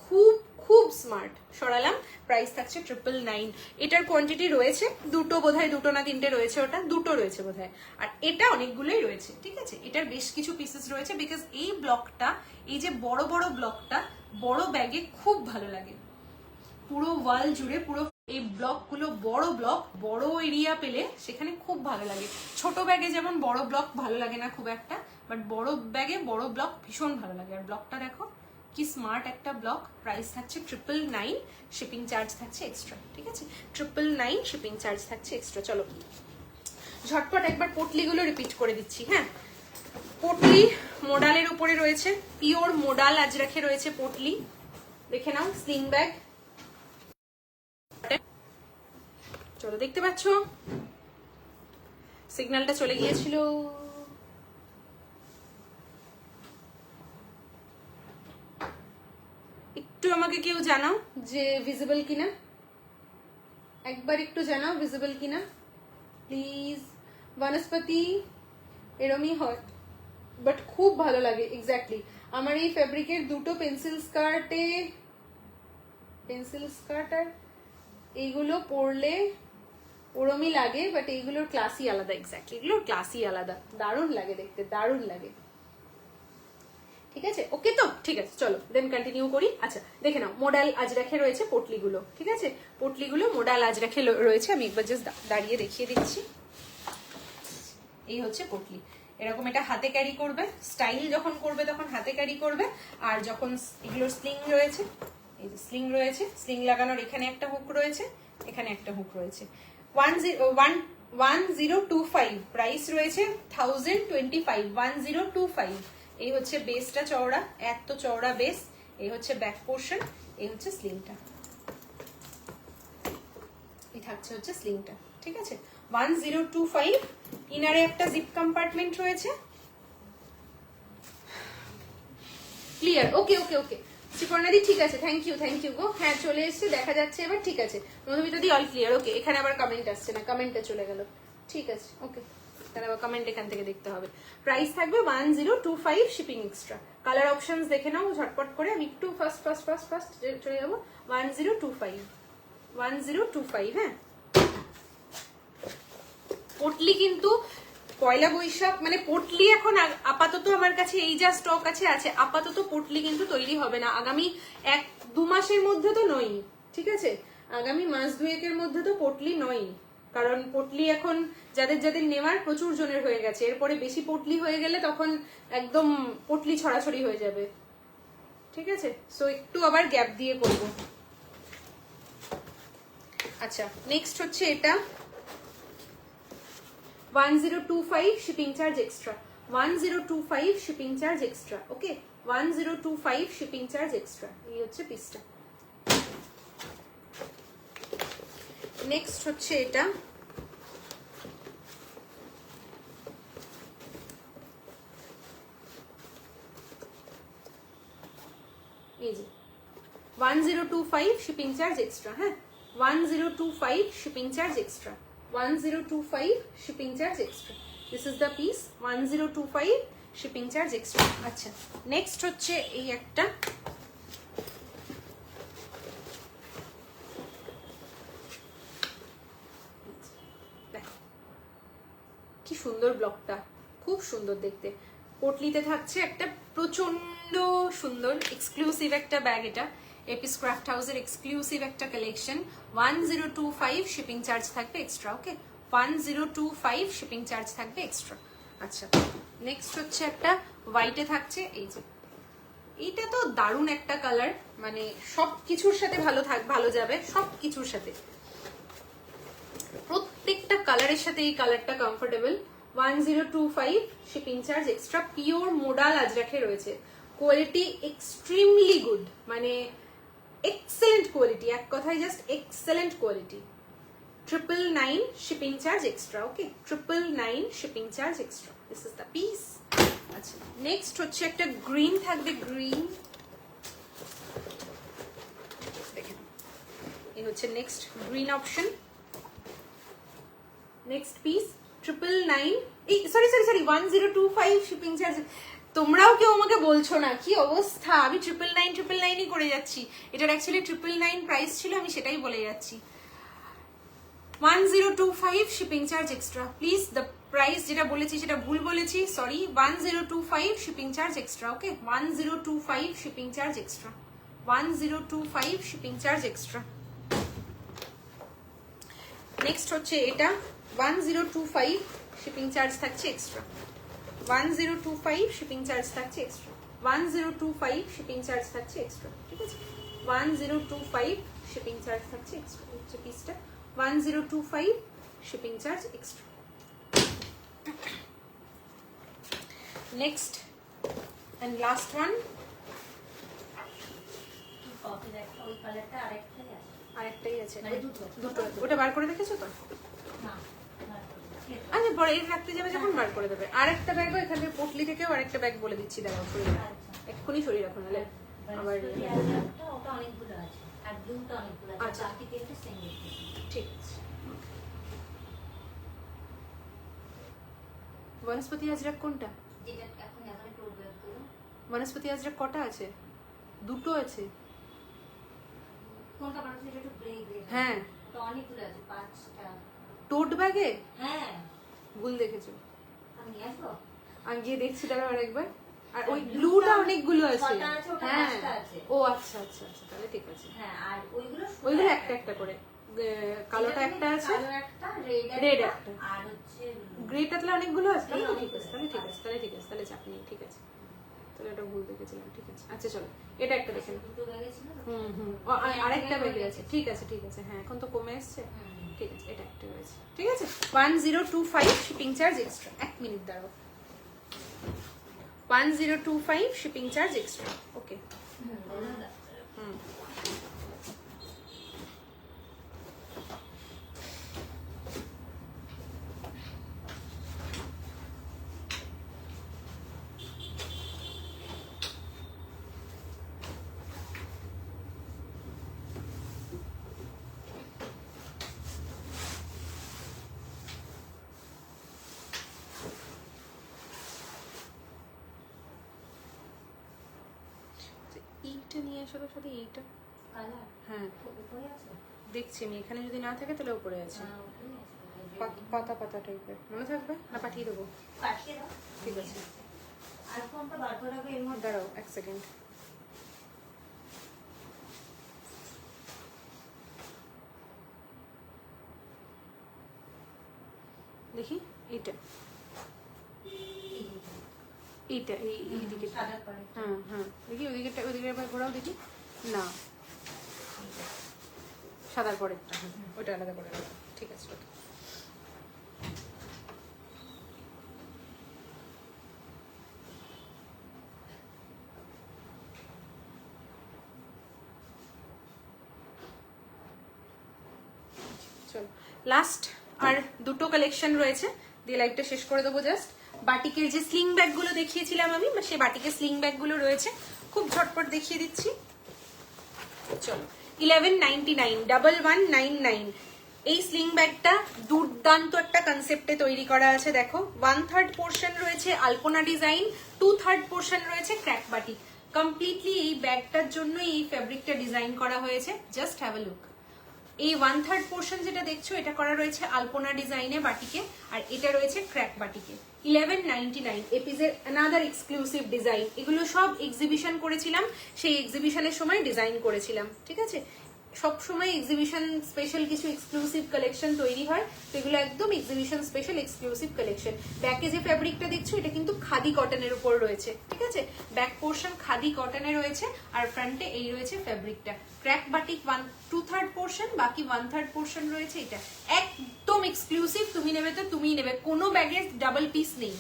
খুব খুব স্মার্ট। সরালাম। প্রাইস থাকছে 999। এটার কোয়ান্টিটি রয়েছে দুটো, বোধহয় দুটো না তিনটে রয়েছে, ওটা দুটো রয়েছে বোধহয়। আর এটা অনেকগুলোই রয়েছে, ঠিক আছে? এটার বেশ কিছু পিসেস রয়েছে, বিকজ এই ব্লকটা, এই যে বড় বড় ব্লকটা বড় ব্যাগে খুব ভালো লাগে। পুরো ওয়াল জুড়ে পুরো এই ব্লকগুলো বড় ব্লক, বড় এরিয়া পেলে সেখানে খুব ভালো লাগে। ছোট ব্যাগে যেমন বড় ব্লক ভালো লাগে না খুব একটা, বাট বড় ব্যাগে বড় ব্লক ভীষণ ভালো লাগে। আর ব্লকটা দেখো কি স্মার্ট একটা ব্লক। প্রাইস থাকছে 999, শিপিং চার্জ থাকছে এক্সট্রা, ঠিক আছে? 999, শিপিং চার্জ থাকছে এক্সট্রা। চলো ঝটপট একবার পটলিগুলো রিপিট করে দিচ্ছি, হ্যাঁ। পটলি মোডালের উপরে রয়েছে, পিওর মোডাল আজরাখে রয়েছে পটলি, দেখে নাও। স্লিং ব্যাগ, চলো দেখতে পাচ্ছ সিগন্যালটা চলে গিয়েছিল, জানাও যে ভিজিবল কিনা, একবার একটু জানাও ভিজিবল কিনা প্লিজ। বনস্পতি এরমই হয়, বাট খুব ভালো লাগে। এক্স্যাক্টলি আমার এই ফেব্রিকের দুটো পেন্সিল স্কার্ট আর এইগুলো পরলে ওরমই লাগে, বাট এইগুলোর ক্লাসই আলাদা। এক্স্যাক্টলি এগুলোর ক্লাসই আলাদা, দারুণ লাগে দেখতে, দারুণ লাগে। ঠিক আছে, ওকে তো ঠিক আছে, চলো দেন কন্টিনিউ করি। আচ্ছা দেখে নাও, মোডাল আজরাখে রয়েছে পটলিগুলো। ঠিক আছে, পটলিগুলো মোডাল আজরাখে রয়েছে। আমি একবার জাস্ট দাঁড়িয়ে দেখিয়ে দিচ্ছি। এই হচ্ছে পটলি, এরকম এটা হাতে ক্যারি করবে, স্টাইল যখন করবে তখন হাতে ক্যারি করবে। আর যখন এগুলোর স্লিং রয়েছে, এই যে স্লিং রয়েছে, স্লিং লাগানোর এখানে একটা হুক রয়েছে, এখানে একটা হুক রয়েছে। 1025 প্রাইস রয়েছে 1025, 1025। এই হচ্ছে বেসটা চওড়া, এত চওড়া বেস। এই হচ্ছে ব্যাক পোর্শন, এই হচ্ছে স্লিংটা, এই থাকছে হচ্ছে স্লিংটা। ঠিক আছে, 1025। ইনারে একটা জিপ কম্পার্টমেন্ট রয়েছে। ক্লিয়ার, ওকে ওকে ওকে শ্রীপর্ণাদি ঠিক আছে, থ্যাংক ইউ গো। হ্যাঁ চলে এসছে, দেখা যাচ্ছে এবার। ঠিক আছে মধুমিতাদি অল ক্লিয়ার। ওকে, এখানে আবার কমেন্ট আসছে না, কমেন্টটা চলে গেল। ঠিক আছে ওকে, তাহলে আবার কমেন্ট এখান থেকে দেখতে হবে। প্রাইস থাকবে 1025, শিপিং এক্সট্রা। কালার অপশনস দেখে নাও ঝটপট করে, আমি একটু ফার্স্ট চলে যাবো। 1025, হ্যাঁ। পটলি কিন্তু পয়লা বৈশাখ মানে পটলি এখন আপাতত আমার কাছে এই যা স্টক আছে আপাতত পটলি কিন্তু তৈরি হবে না আগামী 1-2 মাসের মধ্যে তো নই। ঠিক আছে, আগামী মাস দুয়েকের মধ্যে তো পটলি নই, কারণ পটলি এখন যাদের যাদের নেওয়ার প্রচুর জনের হয়ে গেছে। এরপরে বেশি পটলি হয়ে গেলে তখন একদম পটলি ছড়াছড়ি হয়ে যাবে। ঠিক আছে, সো একটু আবার গ্যাপ দিয়ে করব। আচ্ছা নেক্সট হচ্ছে এটা 1025, shipping charge extra. 1025 shipping charge extra. Okay, 1025 shipping charge extra. এই হচ্ছে পিসটা। নেক্সট হচ্ছে এটা এই যে 1025 শিপিং চার্জ এক্সট্রা। হ্যাঁ, 1025 shipping charge extra, 1025 shipping charge extra. This is the piece, 1025 shipping charge extra. আচ্ছা নেক্সট হচ্ছে এই একটা দেখো কি সুন্দর ব্লকটা, খুব সুন্দর দেখতে। পটলিতে থাকছে একটা প্রচন্ড সুন্দর এক্সক্লুসিভ একটা ব্যাগ। এটা এপিস ক্রাফট হাউসের এক্সক্লুসিভ একটা কালেকশন। 1025 শিপিং চার্জ থাকবে এক্সট্রা। ওকে, 1025 শিপিং চার্জ থাকবে এক্সট্রা। আচ্ছা নেক্সট হচ্ছে একটা হোয়াইটে থাকছে। এই যে এইটা তো দারুণ একটা কালার, মানে সব কিছুর সাথে ভালো যাবে, সব কিছুর সাথে, প্রত্যেকটা কালারের সাথে এই কালারটা comfortable. 1025 shipping charge extra. Pure modal আজরাখে রয়েছে, কোয়ালিটি এক্সট্রিমলি গুড, মানে এক্সেলেন্ট কোয়ালিটি, এক কথায় just excellent quality. 999 shipping charge extra. Okay, 999 shipping charge extra. This is the piece. আচ্ছা নেক্সট হচ্ছে একটা গ্রিন থাকবে, গ্রিন দেখেন, এই হচ্ছে next green option. Next piece 999, এই সরি 1025 শিপিং চার্জ। তোমরাও কেউ আমাকে বলছো না, কি অবস্থা, আমি 999 করে যাচ্ছি। এটার অ্যাকচুয়ালি 999 প্রাইস ছিল, আমি সেটাই বলে যাচ্ছি। 1025 shipping charge extra. Please the price যেটা বলেছি সেটা ভুল বলেছি, sorry. 1025 shipping charge extra. Okay, 1025 shipping charge extra, 1025 shipping charge extra. Next হচ্ছে এটা 1025 শিপিং চার্জ থাকছে এক্সট্রা, 1025 শিপিং চার্জ থাকছে এক্সট্রা, 1025 শিপিং চার্জ থাকছে এক্সট্রা। ঠিক আছে, 1025 শিপিং চার্জ থাকছে এক্সট্রা। হচ্ছে পিসটা 1025 shipping charge extra. Next and last one, আরেকটাই আছে, দুটো। ওটা বার করে রেখেছো তো? আচ্ছা পরে এই রাখতে যাবে যখন বার করে দেবে। আরেকটা ব্যাগও এখানে পটলি থেকেও আরেকটা ব্যাগ বলে দিচ্ছি, দাঁড়াও সরিয়ে রাখো, এক্ষুনি সরিয়ে রাখো, নাহলে আবার ওটা অনেকগুলো আছে, আর ব্লুটা অনেকগুলো আছে, আচ্ছা। বাকি তিনটা সিঙ্গেল। ঠিক আছে। বনস্পতি আজরাক কোনটা? যেটা এখন এখানে টোল ব্যাগগুলো। বনস্পতি আজরাক কটা আছে? দুটো আছে। কোনটা মানুষ এটা একটু গ্রে গ্রে। হ্যাঁ, ওটা অনেকগুলো আছে, 5টা। টোট ব্যাগে? হ্যাঁ, ভুল দেখেছো। আমি নিয়ে আসবো। আমি গিয়ে দেখছি দাঁড়াও আরেকবার। আর ওই ব্লুটা অনেকগুলো আছে। ছটা আছে, ওটা হ্যাঁ, 5টা আছে। ও আচ্ছা আচ্ছা আচ্ছা, তাহলে ঠিক আছে। হ্যাঁ, আর ওইগুলো একটা একটা করে। কালোটা একটা আছে, কালো একটা, রেড একটা, একটা। আর হচ্ছে গ্রেটা তাহলে অনেকগুলো আছে। তাহলে গ্রে ঠিক আছে, তাহলে ঠিক আছে, তাহলে ঠিক আছে, তাহলে চাপ নেই, ঠিক আছে। তাহলে এটা ভুল দেখেছিলাম, ঠিক আছে। আচ্ছা চলো, এটা একটা দেখে নাও। দুটো ব্যাগে ছিল না? আরেকটা বেরিয়ে আছে, ঠিক আছে ঠিক আছে। হ্যাঁ, এখন তো কমে এসছে, ঠিক আছে। এটা একটা রয়েছে, ঠিক আছে। 1025 শিপিং চার্জ এক্সট্রা। 1 মিনিট দাঁড়াও। 1025 শিপিং চার্জ এক্সট্রা। ওকে। হুম। এইটা নিয়ে আসার সাথে এইটা কালার হ্যাঁ উপরে আছে। দেখছি আমি, এখানে যদি না থাকে তাহলে উপরে আছে। উপরে আছে। পাতা পাতা টাইপের মনে থাকবে না? পাঠিয়ে দেবো, পাঠিয়ে দাও। ঠিক আছে। আর কোনটা বার করে রাখবে এর মধ্যে? দাঁড়াও 1 সেকেন্ড। দেখি এইটা, এইটা এই দিকে। সাদা করে। হ্যাঁ হ্যাঁ, দেখি ওইদিকে, ওইদিকে একবার ঘোরাও দেখি। না, সাদার পরেরটা, হ্যাঁ ওইটা আলাদা করে রাখো, ঠিক আছে। ওকে। চলো, লাস্ট আর দুটো কালেকশন রয়েছে, দিয়ে লাইভটা শেষ করে দেবো। জাস্ট বাটিকের যে স্লিং ব্যাগগুলো দেখিয়েছিলাম আমি, সেই বাটিকের স্লিং ব্যাগগুলো রয়েছে, খুব ঝটপট দেখিয়ে দিচ্ছি। চলো, 1199, 1199। এই স্লিং ব্যাগটা দুর্দান্ত একটা কনসেপ্টে তৈরি করা আছে। দেখো, 1/3 পোর্শন রয়েছে আলপনা ডিজাইন, 2/3 পোর্শন রয়েছে ক্র্যাক বাটিক। কমপ্লিটলি এই ব্যাগটার জন্য এই ফ্যাব্রিকটা ডিজাইন করা হয়েছে। Just have a look. এই 1/3 পোর্শন যেটা দেখছো, এটা করা রয়েছে আলপনা ডিজাইনে বাটিকে, আর এটা রয়েছে ক্র্যাক বাটিকে। 1199 এপিজের অ্যানাদার এক্সক্লুসিভ ডিজাইন। এগুলো সব এক্সিবিশন করেছিলাম, সেই এক্সিবিশনের সময় ডিজাইন করেছিলাম, ঠিক আছে। সব সময় এক্সিবিশন স্পেশাল কিছু এক্সক্লুসিভ কালেকশন তৈরি হয়, তো এগুলো একদম এক্সিবিশন স্পেশাল এক্সক্লুসিভ কালেকশন। ব্যাকে যে ফ্যাব্রিকটা দেখছো, এটা কিন্তু খাদি কটনের উপর রয়েছে, ঠিক আছে। ব্যাক পোর্শন খাদি কটনে রয়েছে, আর ফ্রন্টে এই রয়েছে ফ্যাব্রিকটা। ক্র্যাক বাটিক 2/3 পোর্শন, বাকি 1/3 পোর্শন রয়েছে এটা। একদম এক্সক্লুসিভ, তুমি নেবে তো তুমিই নেবে। কোনো ব্যাগের ডাবল পিস নেই,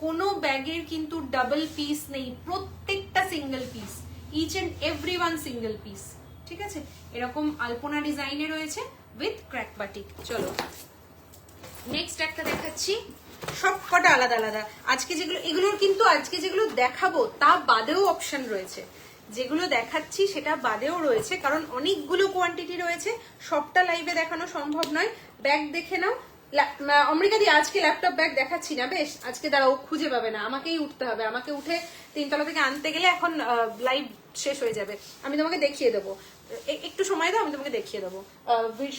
কোনো ব্যাগের কিন্তু ডাবল পিস নেই, প্রত্যেকটা single piece, each and every one single piece, ঠিক আছে। এরকম আলপনা ডিজাইনে রয়েছে উইথ ক্র্যাক বাটিক। চলো নেক্সট একটা দেখাচ্ছি, সব কটা আলাদা আলাদা। আজকে যেগুলো, এগুলোর কিন্তু আজকে যেগুলো দেখাবো তা বাদেও অপশন রয়েছে। যেগুলো দেখাচ্ছি সেটা বাদেও রয়েছে, কারণ অনেকগুলো কোয়ান্টিটি রয়েছে, সবটা লাইভে দেখানো সম্ভব নয়। ব্যাগ দেখে নাও। অমৃকা দি, আজকে ল্যাপটপ ব্যাগ দেখাচ্ছি না, বেশ। আজকে দাঁড়াও, খুঁজে পাবে না, আমাকেই উঠতে হবে। আমাকে উঠে 3তলা থেকে আনতে গেলে এখন লাইভ শেষ হয়ে যাবে। আমি তোমাকে দেখিয়ে দেবো, একটু সময় দাও, আমি তোমাকে দেখিয়ে দেবো।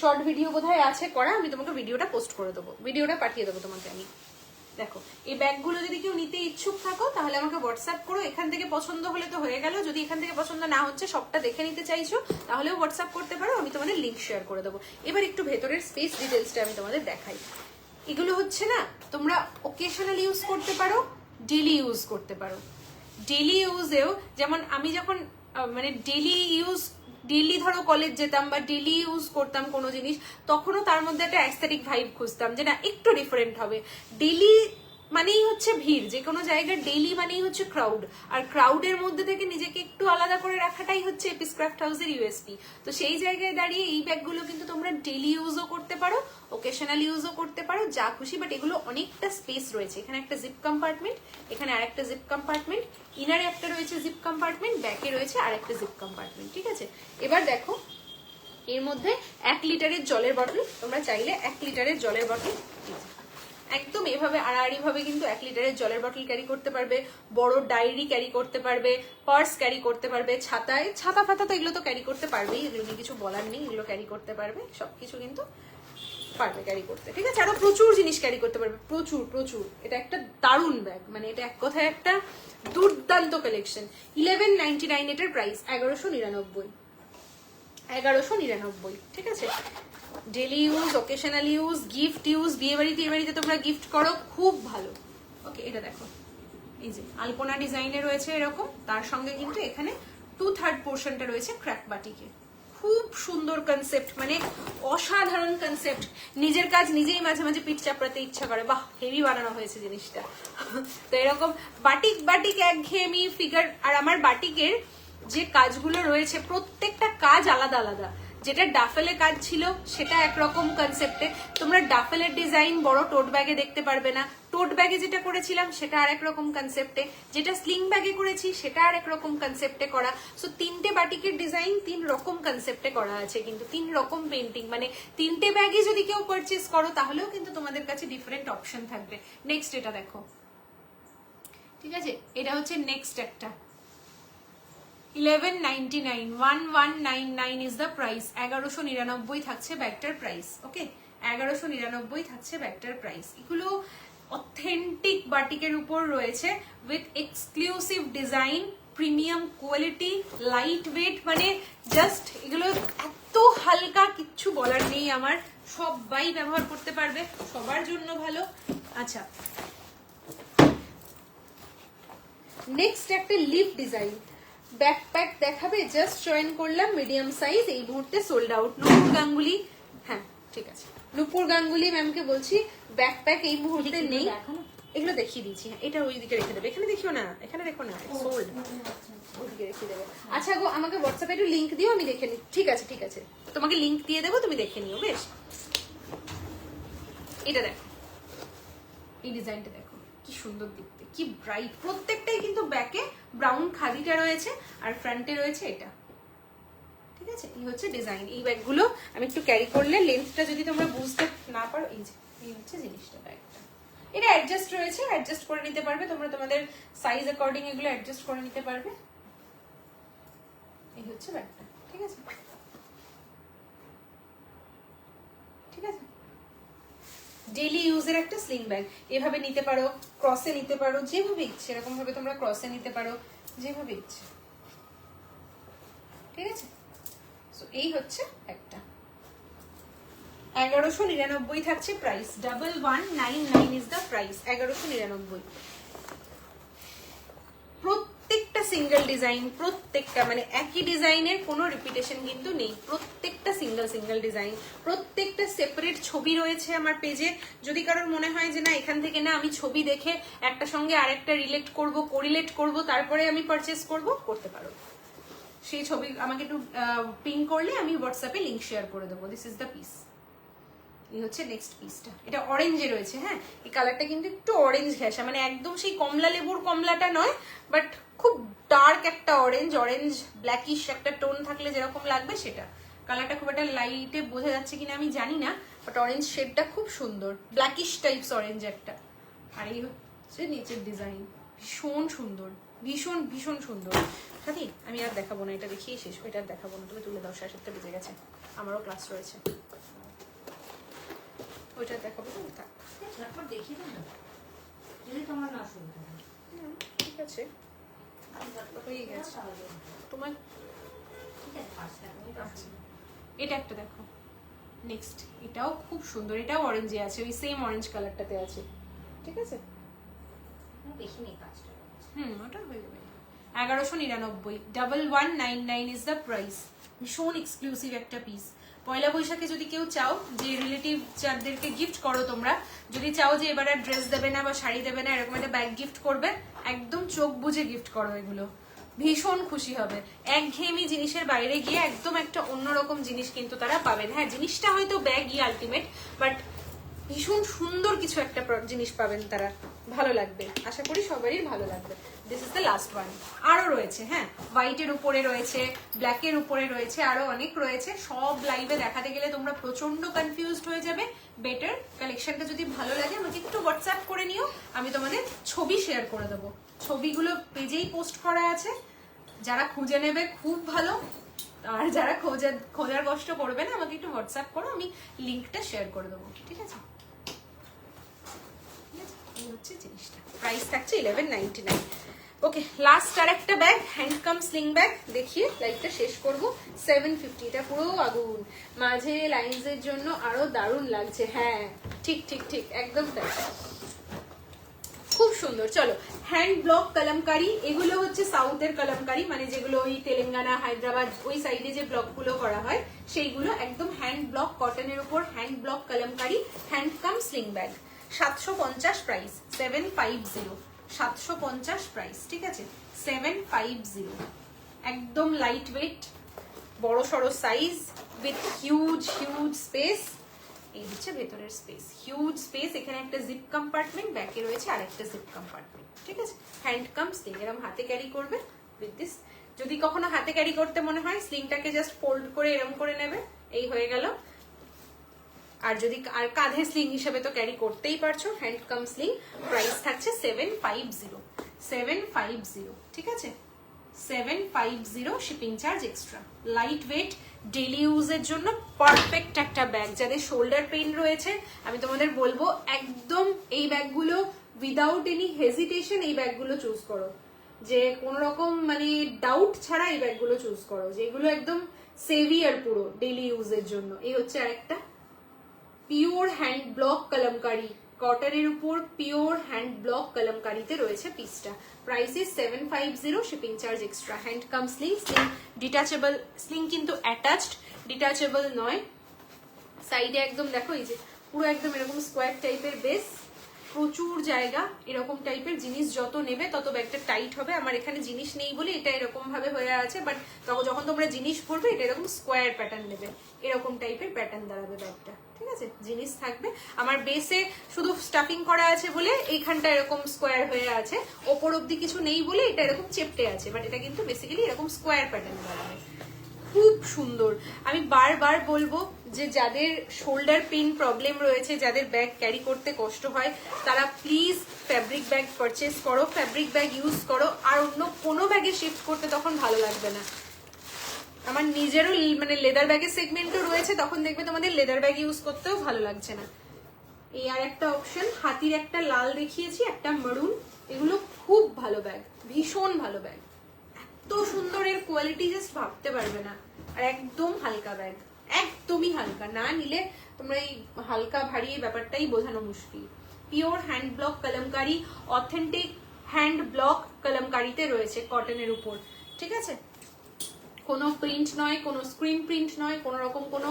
শর্ট ভিডিও বোধহয় আছে করা, আমি তোমাকে ভিডিওটা পোস্ট করে দেবো, ভিডিওটা পাঠিয়ে দেবো তোমাকে আমি। দেখো, এই ব্যাগগুলো যদি কেউ নিতে ইচ্ছুক থাকো, তাহলে আমাকে হোয়াটসঅ্যাপ করো। এখান থেকে পছন্দ হলে তো হয়ে গেল, যদি এখান থেকে পছন্দ না হচ্ছে, সবটা দেখে নিতে চাইছো, তাহলেও হোয়াটসঅ্যাপ করতে পারো, আমি তোমাদের লিঙ্ক শেয়ার করে দেবো। এবার একটু ভেতরের স্পেস ডিটেলসটা আমি তোমাদের দেখাই। এগুলো হচ্ছে না, তোমরা ওকেশনাল ইউজ করতে পারো, ডেলি ইউজ করতে পারো। ডেলি ইউজেও, যেমন আমি যখন মানে ডেলি ধরো কলেজ যেতাম বা ডেলি ইউজ করতাম কোনো জিনিস, তখনও তার মধ্যে একটা অ্যাস্থেটিক ভাইব খুঁজতাম, যে না একটু ডিফারেন্ট হবে। ডেলি মানেই হচ্ছে ভিড়, যে কোনো জায়গার ডেইলি মানেই হচ্ছে ক্রাউড, আর ক্রাউডের মধ্যে থেকে নিজেকে একটু আলাদা করে রাখাটাই হচ্ছে এপিস ক্রাফট হাউসের ইউএসপি। তো সেই জায়গায় দাঁড়িয়ে এই ব্যাগগুলো কিন্তু তোমরা ডেইলি ইউজও করতে পারো, ওকেশনাল ইউজও করতে পারো, যা খুশি, বাট এগুলো অনেকটা স্পেস রয়েছে। এখানে একটা জিপ কম্পার্টমেন্ট, এখানে আরেকটা জিপ কম্পার্টমেন্ট, ইনারে একটা রয়েছে জিপ কম্পার্টমেন্ট, ব্যাকে রয়েছে আরেকটা জিপ কম্পার্টমেন্ট, ঠিক আছে। এবার দেখো এর মধ্যে 1 লিটারের জলের বটল, তোমরা চাইলে 1 লিটারের জলের বটল একদম এভাবে আড়াআড়ি ভাবে কিন্তু 1 লিটারের জলের বটল ক্যারি করতে পারবে, বড় ডায়েরি ক্যারি করতে পারবে, পার্স ক্যারি করতে পারবে, ছাতা ফাতা তো এগুলো তো ক্যারি করতে পারবেই, এগুলো নিয়ে কিছু বলার নেই, এগুলো ক্যারি করতে পারবে, সবকিছু কিন্তু পারবে ক্যারি করতে, ঠিক আছে। আরো প্রচুর জিনিস ক্যারি করতে পারবে, প্রচুর প্রচুর। এটা একটা দারুণ ব্যাগ, মানে এটা এক কথায় একটা দুর্দান্ত কালেকশন। 1199 এটার প্রাইস 1199, 1199, ঠিক আছে। Daily use, occasional use, gift use, বিয়ে বাড়িতে তোমরা গিফট করো, খুব ভালো। ওকে, এটা দেখো, এই যে আলপনা ডিজাইনে রয়েছে এরকম, তার সঙ্গে কিন্তু এখানে 2/3 পোর্শনটা রয়েছে ক্র্যাক বাটিকে। খুব সুন্দর কনসেপ্ট, মানে অসাধারণ কনসেপ্ট। নিজের কাজ নিজেই মাঝে মাঝে পিঠ চাপড়াতে ইচ্ছা করে, বাহ হেভি বানানো হয়েছে জিনিসটা। তো এরকম বাটিক একঘেয়েমি ফিগার, আর আমার বাটিকের যে কাজগুলো রয়েছে প্রত্যেকটা কাজ আলাদা আলাদা। যেটা ডাফেলে কাজ ছিল সেটা একরকম কনসেপ্টে, তোমরা ডাফেলের ডিজাইন বড় টোট ব্যাগে দেখতে পারবে না। টোট ব্যাগে যেটা করেছিলাম সেটা আরেক রকম কনসেপ্টে, যেটা স্লিং ব্যাগে করেছি সেটা আরেক রকম কনসেপ্টে করা। সো 3টে বাটিকের ডিজাইন 3 রকম কনসেপ্টে করা আছে, কিন্তু 3 রকম পেন্টিং, মানে 3টে ব্যাগে যদি কেউ পারচেস করো তাহলেও কিন্তু তোমাদের কাছে ডিফারেন্ট অপশন থাকবে। নেক্সট এটা দেখো, ঠিক আছে, এটা হচ্ছে নেক্সট একটা 1199, 1199 ইজ দ্য প্রাইস। 1199 থাকছে ব্যাগটার প্রাইস। ওকে, 1199 থাকছে ব্যাগটার প্রাইস। এগুলো অথেন্টিক বাটিকের উপর রয়েছে with exclusive design, premium quality, light weight, মানে জাস্ট এগুলো এত হালকা, কিচ্ছু বলার নেই আমার। সবাই ব্যবহার করতে পারবে, সবার জন্য ভালো। আচ্ছা, নেক্সট একটা লিভ ডিজাইন ব্যাকপ্যাক দেখাবে, জাস্ট জয়েন করলাম, মিডিয়াম সাইজ, এই মুহূর্তে সোল্ড আউট। নুপুর গাঙ্গুলি, হ্যাঁ ঠিক আছে, নুপুর গাঙ্গুলি ম্যামকে বলছি ব্যাকপ্যাক এই মুহূর্তে নেই, এগুলো দেখিয়ে দিচ্ছি। হ্যাঁ, এটা ওইদিকে রেখে দেবে, এখানে দেখিও না, এখানে দেখো না, সোল্ড, ওইদিকে রেখে দেবে। আচ্ছা গো, আমাকে হোয়াটসঅ্যাপে একটু লিঙ্ক দিও, আমি দেখে নিই। ঠিক আছে ঠিক আছে, তোমাকে লিঙ্ক দিয়ে দেবো, তুমি দেখে নিও, বেশ। এটা দেখো, এই ডিজাইনটা দেখো, কি সুন্দর দেখতে, কি ব্রাইট। প্রত্যেকটাই কিন্তু ব্যাকে ব্রাউন খাদিটা রয়েছে আর ফ্রন্টে রয়েছে এটা, ঠিক আছে। এই হচ্ছে ডিজাইন। এই ব্যাগগুলো আমি একটু ক্যারি করলে লেন্থটা যদি তোমরা বুঝতে না পারো, এই যে এই হচ্ছে জিনিসটা, ব্যাগটা এটা অ্যাডজাস্ট রয়েছে, অ্যাডজাস্ট করে নিতে পারবে তোমরা, তোমাদের সাইজ অ্যাকর্ডিং এগুলো অ্যাডজাস্ট করে নিতে পারবে। এই হচ্ছে ব্যাগটা, ঠিক আছে, ঠিক আছে। ডেইলি ইউজের একটা স্লিং ব্যাগ, এভাবে নিতে পারো, ক্রসে নিতে পারো, যেভাবে ইচ্ছে এরকম ভাবে তোমরা ক্রসে নিতে পারো, যেভাবে ইচ্ছে, ঠিক আছে। সো এই হচ্ছে একটা 1199 থাকছে প্রাইস, 1199 ইজ দ্য প্রাইস, 1199। প্রত্যেকটা সিঙ্গেল ডিজাইন, প্রত্যেকটা মানে একই ডিজাইনের কোনো রিপিটেশন কিন্তু নেই, প্রত্যেকটা সিঙ্গেল ডিজাইন, প্রত্যেকটা সেপারেট ছবি রয়েছে আমার পেজে। যদি কারোর মনে হয় যে না এখান থেকে না আমি ছবি দেখে একটা সঙ্গে আরেকটা রিলেট করব, কোরিলেট করব, তারপরে আমি পারচেস করব, করতে পারো। সেই ছবি আমাকে একটু পিং করলে আমি হোয়াটসঅ্যাপে লিংক শেয়ার করে দেবো। This is the piece. এই হচ্ছে নেক্সট পিসটা, এটা অরেঞ্জে রয়েছে। হ্যাঁ, এই কালারটা কিন্তু একটু অরেঞ্জ ঘেঁষা, মানে একদম সেই কমলা লেবুর কমলাটা নয়, বাট খুব ডার্ক একটা অরেঞ্জ, অরেঞ্জ ব্ল্যাকিশ একটা টোন থাকলে যেরকম লাগবে সেটা। কালারটা খুব একটা লাইটে বোঝা যাচ্ছে কিনা আমি জানি না, বাট অরেঞ্জ শেডটা খুব সুন্দর, ব্ল্যাকিশ টাইপস অরেঞ্জ একটা। আর এই হচ্ছে নিচের ডিজাইন, ভীষণ সুন্দর, ভীষণ ভীষণ সুন্দর। সাথী আমি আর দেখাবো না, এটা দেখিয়ে শেষ, ওইটা আর দেখাবো না, তুমি তুলে দাও, 7:30 বেজে গেছে, আমারও ক্লাস রয়েছে। ওইটা দেখাবো তো, থাক, ঝটপট দেখিয়ে দাও না, যদি তোমার না শুনতে হয়। ঠিক আছে, হয়ে গেছে তোমার, ঠিক আছে, 5 টাকা। আচ্ছা এটা একটা দেখো, নেক্সট এটাও খুব সুন্দর, এটাও অরেঞ্জে আছে, ওই সেম অরেঞ্জ কালারটাতে আছে, ঠিক আছে। বেশি নেই, 5 টাকা। ওটা হয়ে যাবে। 1199, 1199 ইজ দ্য প্রাইস। ভীষণ এক্সক্লুসিভ একটা পিস, পয়লা বৈশাখে যদি কেউ চাও যে রিলেটিভ যাদেরকে গিফট করো তোমরা, যদি চাও যে এবার আর ড্রেস দেবে না বা শাড়ি দেবে না, এরকম একটা ব্যাগ গিফট করবে, একদম চোখ বুজে গিফট করো, এগুলো ভীষণ খুশি হবে। একঘেয়েমি জিনিসের বাইরে গিয়ে একদম একটা অন্যরকম জিনিস কিন্তু তারা পাবেন। হ্যাঁ, জিনিসটা হয়তো ব্যাগই আলটিমেট, বাট ভীষণ সুন্দর কিছু একটা জিনিস পাবেন তারা, ভালো লাগবে, আশা করি সবারই ভালো লাগবে। This is the last one. আরো রয়েছে, হ্যাঁ, হোয়াইটের উপরে রয়েছে, ব্ল্যাকের উপরে রয়েছে, আরো অনেক রয়েছে। সব লাইভে দেখাতে গেলে তোমরা প্রচন্ড কনফিউজড হয়ে যাবে। বেটার কালেকশনটা যদি ভালো লাগে আমাকে একটু হোয়াটসঅ্যাপ করে নিও, আমি তোমাদের ছবি শেয়ার করে দেবো। ছবিগুলো পেজেই পোস্ট করা আছে, যারা খুঁজে নেবে খুব ভালো, আর যারা খোঁজার কষ্ট করবে না আমাকে একটু হোয়াটসঅ্যাপ করো, আমি লিঙ্কটা শেয়ার করে দেবো, ঠিক আছে? এই হচ্ছে জিনিসটা, প্রাইস থাকছে 1199। ওকে, লাস্ট আর একটা ব্যাগ, হ্যান্ডকাম স্লিং ব্যাগ দেখিয়ে লাইভটা শেষ করব। 750, এটা পুরো আগুন, মাঝে লাইনসের জন্য আরো দারুণ লাগছে। হ্যাঁ, ঠিক ঠিক ঠিক, একদম তাই, খুব সুন্দর। চলো, হ্যান্ড ব্লক কলমকারি, এগুলো হচ্ছে সাউথের কলমকারি, মানে যেগুলো ওই তেলেঙ্গানা, হায়দ্রাবাদ ওই সাইডে যে ব্লকগুলো করা হয় সেইগুলো, একদম হ্যান্ড ব্লক কটনের উপর hand block kalamkari, handcam sling bag. 750 price, 750, 750 price, ঠিক আছে? 750, একদম লাইট ওয়েট, বড় সড়ো size, with huge huge space. এই হচ্ছে ভেতরের স্পেস, হিউজ স্পেস। এখানে একটা জিপ কম্পার্টমেন্ট, ব্যাকে রয়েছে আরেকটা জিপ কম্পার্টমেন্ট, ঠিক আছে? হ্যান্ডকাম স্লিং, এরকম হাতে ক্যারি করবে উইথ দিস। যদি কখনো হাতে ক্যারি করতে মনে হয়, স্লিংটাকে জাস্ট ফোল্ড করে এরকম করে নেবে, এই হয়ে গেল। আর যদি আর কাঁধে স্লিং হিসেবে তো ক্যারি করতেই পারছো। হ্যান্ডকাম স্লিং, প্রাইস থাকছে 750, 750, ঠিক আছে? 750, shipping charge extra. Light weight, daily ইউজের জন্য পারফেক্ট একটা ব্যাগ। যাদের শোল্ডার পেইন রয়েছে, আমি তোমাদের বলবো একদম এই ব্যাগগুলো উইদাউট এনি হেজিটেশন এই ব্যাগগুলো চুজ করো, যে কোনো রকম মানে ডাউট ছাড়া এই ব্যাগগুলো চুজ করো, যেগুলো একদম সেভিয়ার পুরো ডেলি ইউজের জন্য। এই হচ্ছে আরেকটা পিওর হ্যান্ড ব্লক কলমকারি, কটনের উপর পিওর হ্যান্ড ব্লক কলমকারিতে রয়েছে পিসটা। Price is 750, shipping charge extra. Handcam sling, sling detachable, sling কিন্তু অ্যাটাচড, ডিটাচেবল নয়। সাইডে একদম দেখো, এই যে পুরো একদম এরকম স্কোয়ার টাইপের বেস, প্রচুর জায়গা। এরকম টাইপের জিনিস যত নেবে তত ব্যাগটা টাইট হবে। আমার এখানে জিনিস নেই বলে এটা এরকম ভাবে হয়ে আছে, বাট যখন তোমরা জিনিস ভরবে এটা এরকম স্কোয়ার প্যাটার্ন নেবে, এরকম টাইপের প্যাটার্ন দাঁড়াবে ব্যাগটা, ঠিক আছে? জিনিস থাকবে। আমার বেসে শুধু স্টাফিং করা আছে বলে এইখানটা এরকম স্কোয়ার হয়ে আছে, ওপর অব্দি কিছু নেই বলে এটা এরকম চেপটে আছে, বাট এটা কিন্তু বেসিক্যালি এরকম স্কোয়ার প্যাটার্ন দাঁড়াবে। খুব সুন্দর। আমি বারবার বলবো যে যাদের শোল্ডার পেইন প্রবলেম রয়েছে, যাদের ব্যাগ ক্যারি করতে কষ্ট হয়, তারা প্লিজ ফ্যাব্রিক ব্যাগ পারচেস করো, ফ্যাব্রিক ব্যাগ ইউজ করো। আর অন্য কোনো ব্যাগে শিফট করতে তখন ভালো লাগবে না। আমার নিজেরও মানে লেদার ব্যাগের সেগমেন্টও রয়েছে, তখন দেখবে তোমাদের লেদার ব্যাগ ইউজ করতেও ভালো লাগছে না। এই আর একটা অপশন, হাতির একটা লাল দেখিয়েছি, একটা মেরুন, এগুলো খুব ভালো ব্যাগ, ভীষণ ভালো ব্যাগ, এত সুন্দর, এর কোয়ালিটি জাস্ট ভাবতে পারবে না। আর একদম হালকা ব্যাগ, একদমই হালকা, না নিলে তোমরা এই হালকা ভারী ব্যাপারটাই বোঝানো মুশকিল। Pure hand block kalamkari, authentic hand block কলমকারিতে রয়েছে কটনের উপর, ঠিক আছে? কোনো প্রিন্ট নয়, কোনো স্ক্রিন প্রিন্ট নয়, কোনো রকম কোনো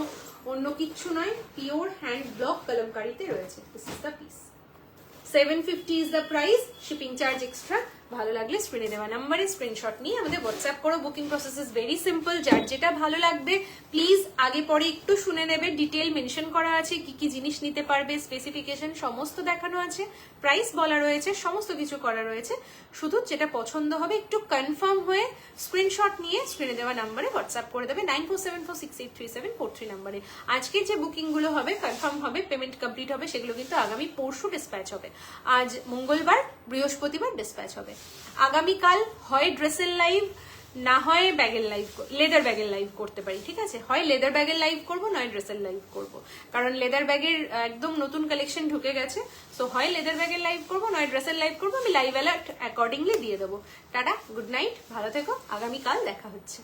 অন্য কিচ্ছু নয়, পিওর হ্যান্ড ব্লক কলমকারিতে রয়েছে। This is the piece. 750 is the price, shipping charge extra। ভালো লাগলে স্ক্রিনে দেওয়া নাম্বারে স্ক্রিনশট নিয়ে আমাদের হোয়াটসঅ্যাপ করো। Booking process is very simple. যার যেটা ভালো লাগবে প্লিজ আগে পরে একটু শুনে নেবে, ডিটেল মেনশন করা আছে, কি কি জিনিস নিতে পারবে, স্পেসিফিকেশন সমস্ত দেখানো আছে, প্রাইস বলা রয়েছে, সমস্ত কিছু করা রয়েছে। শুধু যেটা পছন্দ হবে একটু কনফার্ম হয়ে স্ক্রিনশট নিয়ে স্ক্রিনে দেওয়া নাম্বারে হোয়াটসঅ্যাপ করে দেবে 9474683743 নাম্বারে। আজকের যে বুকিং গুলো হবে কনফার্ম হবে, পেমেন্ট কমপ্লিট হবে, সেগুলো কিন্তু আগামী পরশু ডিসপ্যাচ হবে। আজ মঙ্গলবার, বৃহস্পতিবার ডিসপ্যাচ হবে। আগামীকাল হয় ড্রেসের লাইভ, না হয় ব্যাগের লাইভ, লেদার ব্যাগের লাইভ করতে পারি, ঠিক আছে? হয় লেদার ব্যাগের লাইভ করবো, নয় ড্রেসের লাইভ করবো, কারণ লেদার ব্যাগের একদম নতুন কালেকশন ঢুকে গেছে। সো হয় লেদার ব্যাগের লাইভ করবো, নয় ড্রেসের লাইভ করবো। আমি লাইভ অ্যালার্ট অ্যাকর্ডিংলি দিয়ে দেবো। টাটা, গুড নাইট, ভালো থেকো, আগামীকাল দেখা হচ্ছে।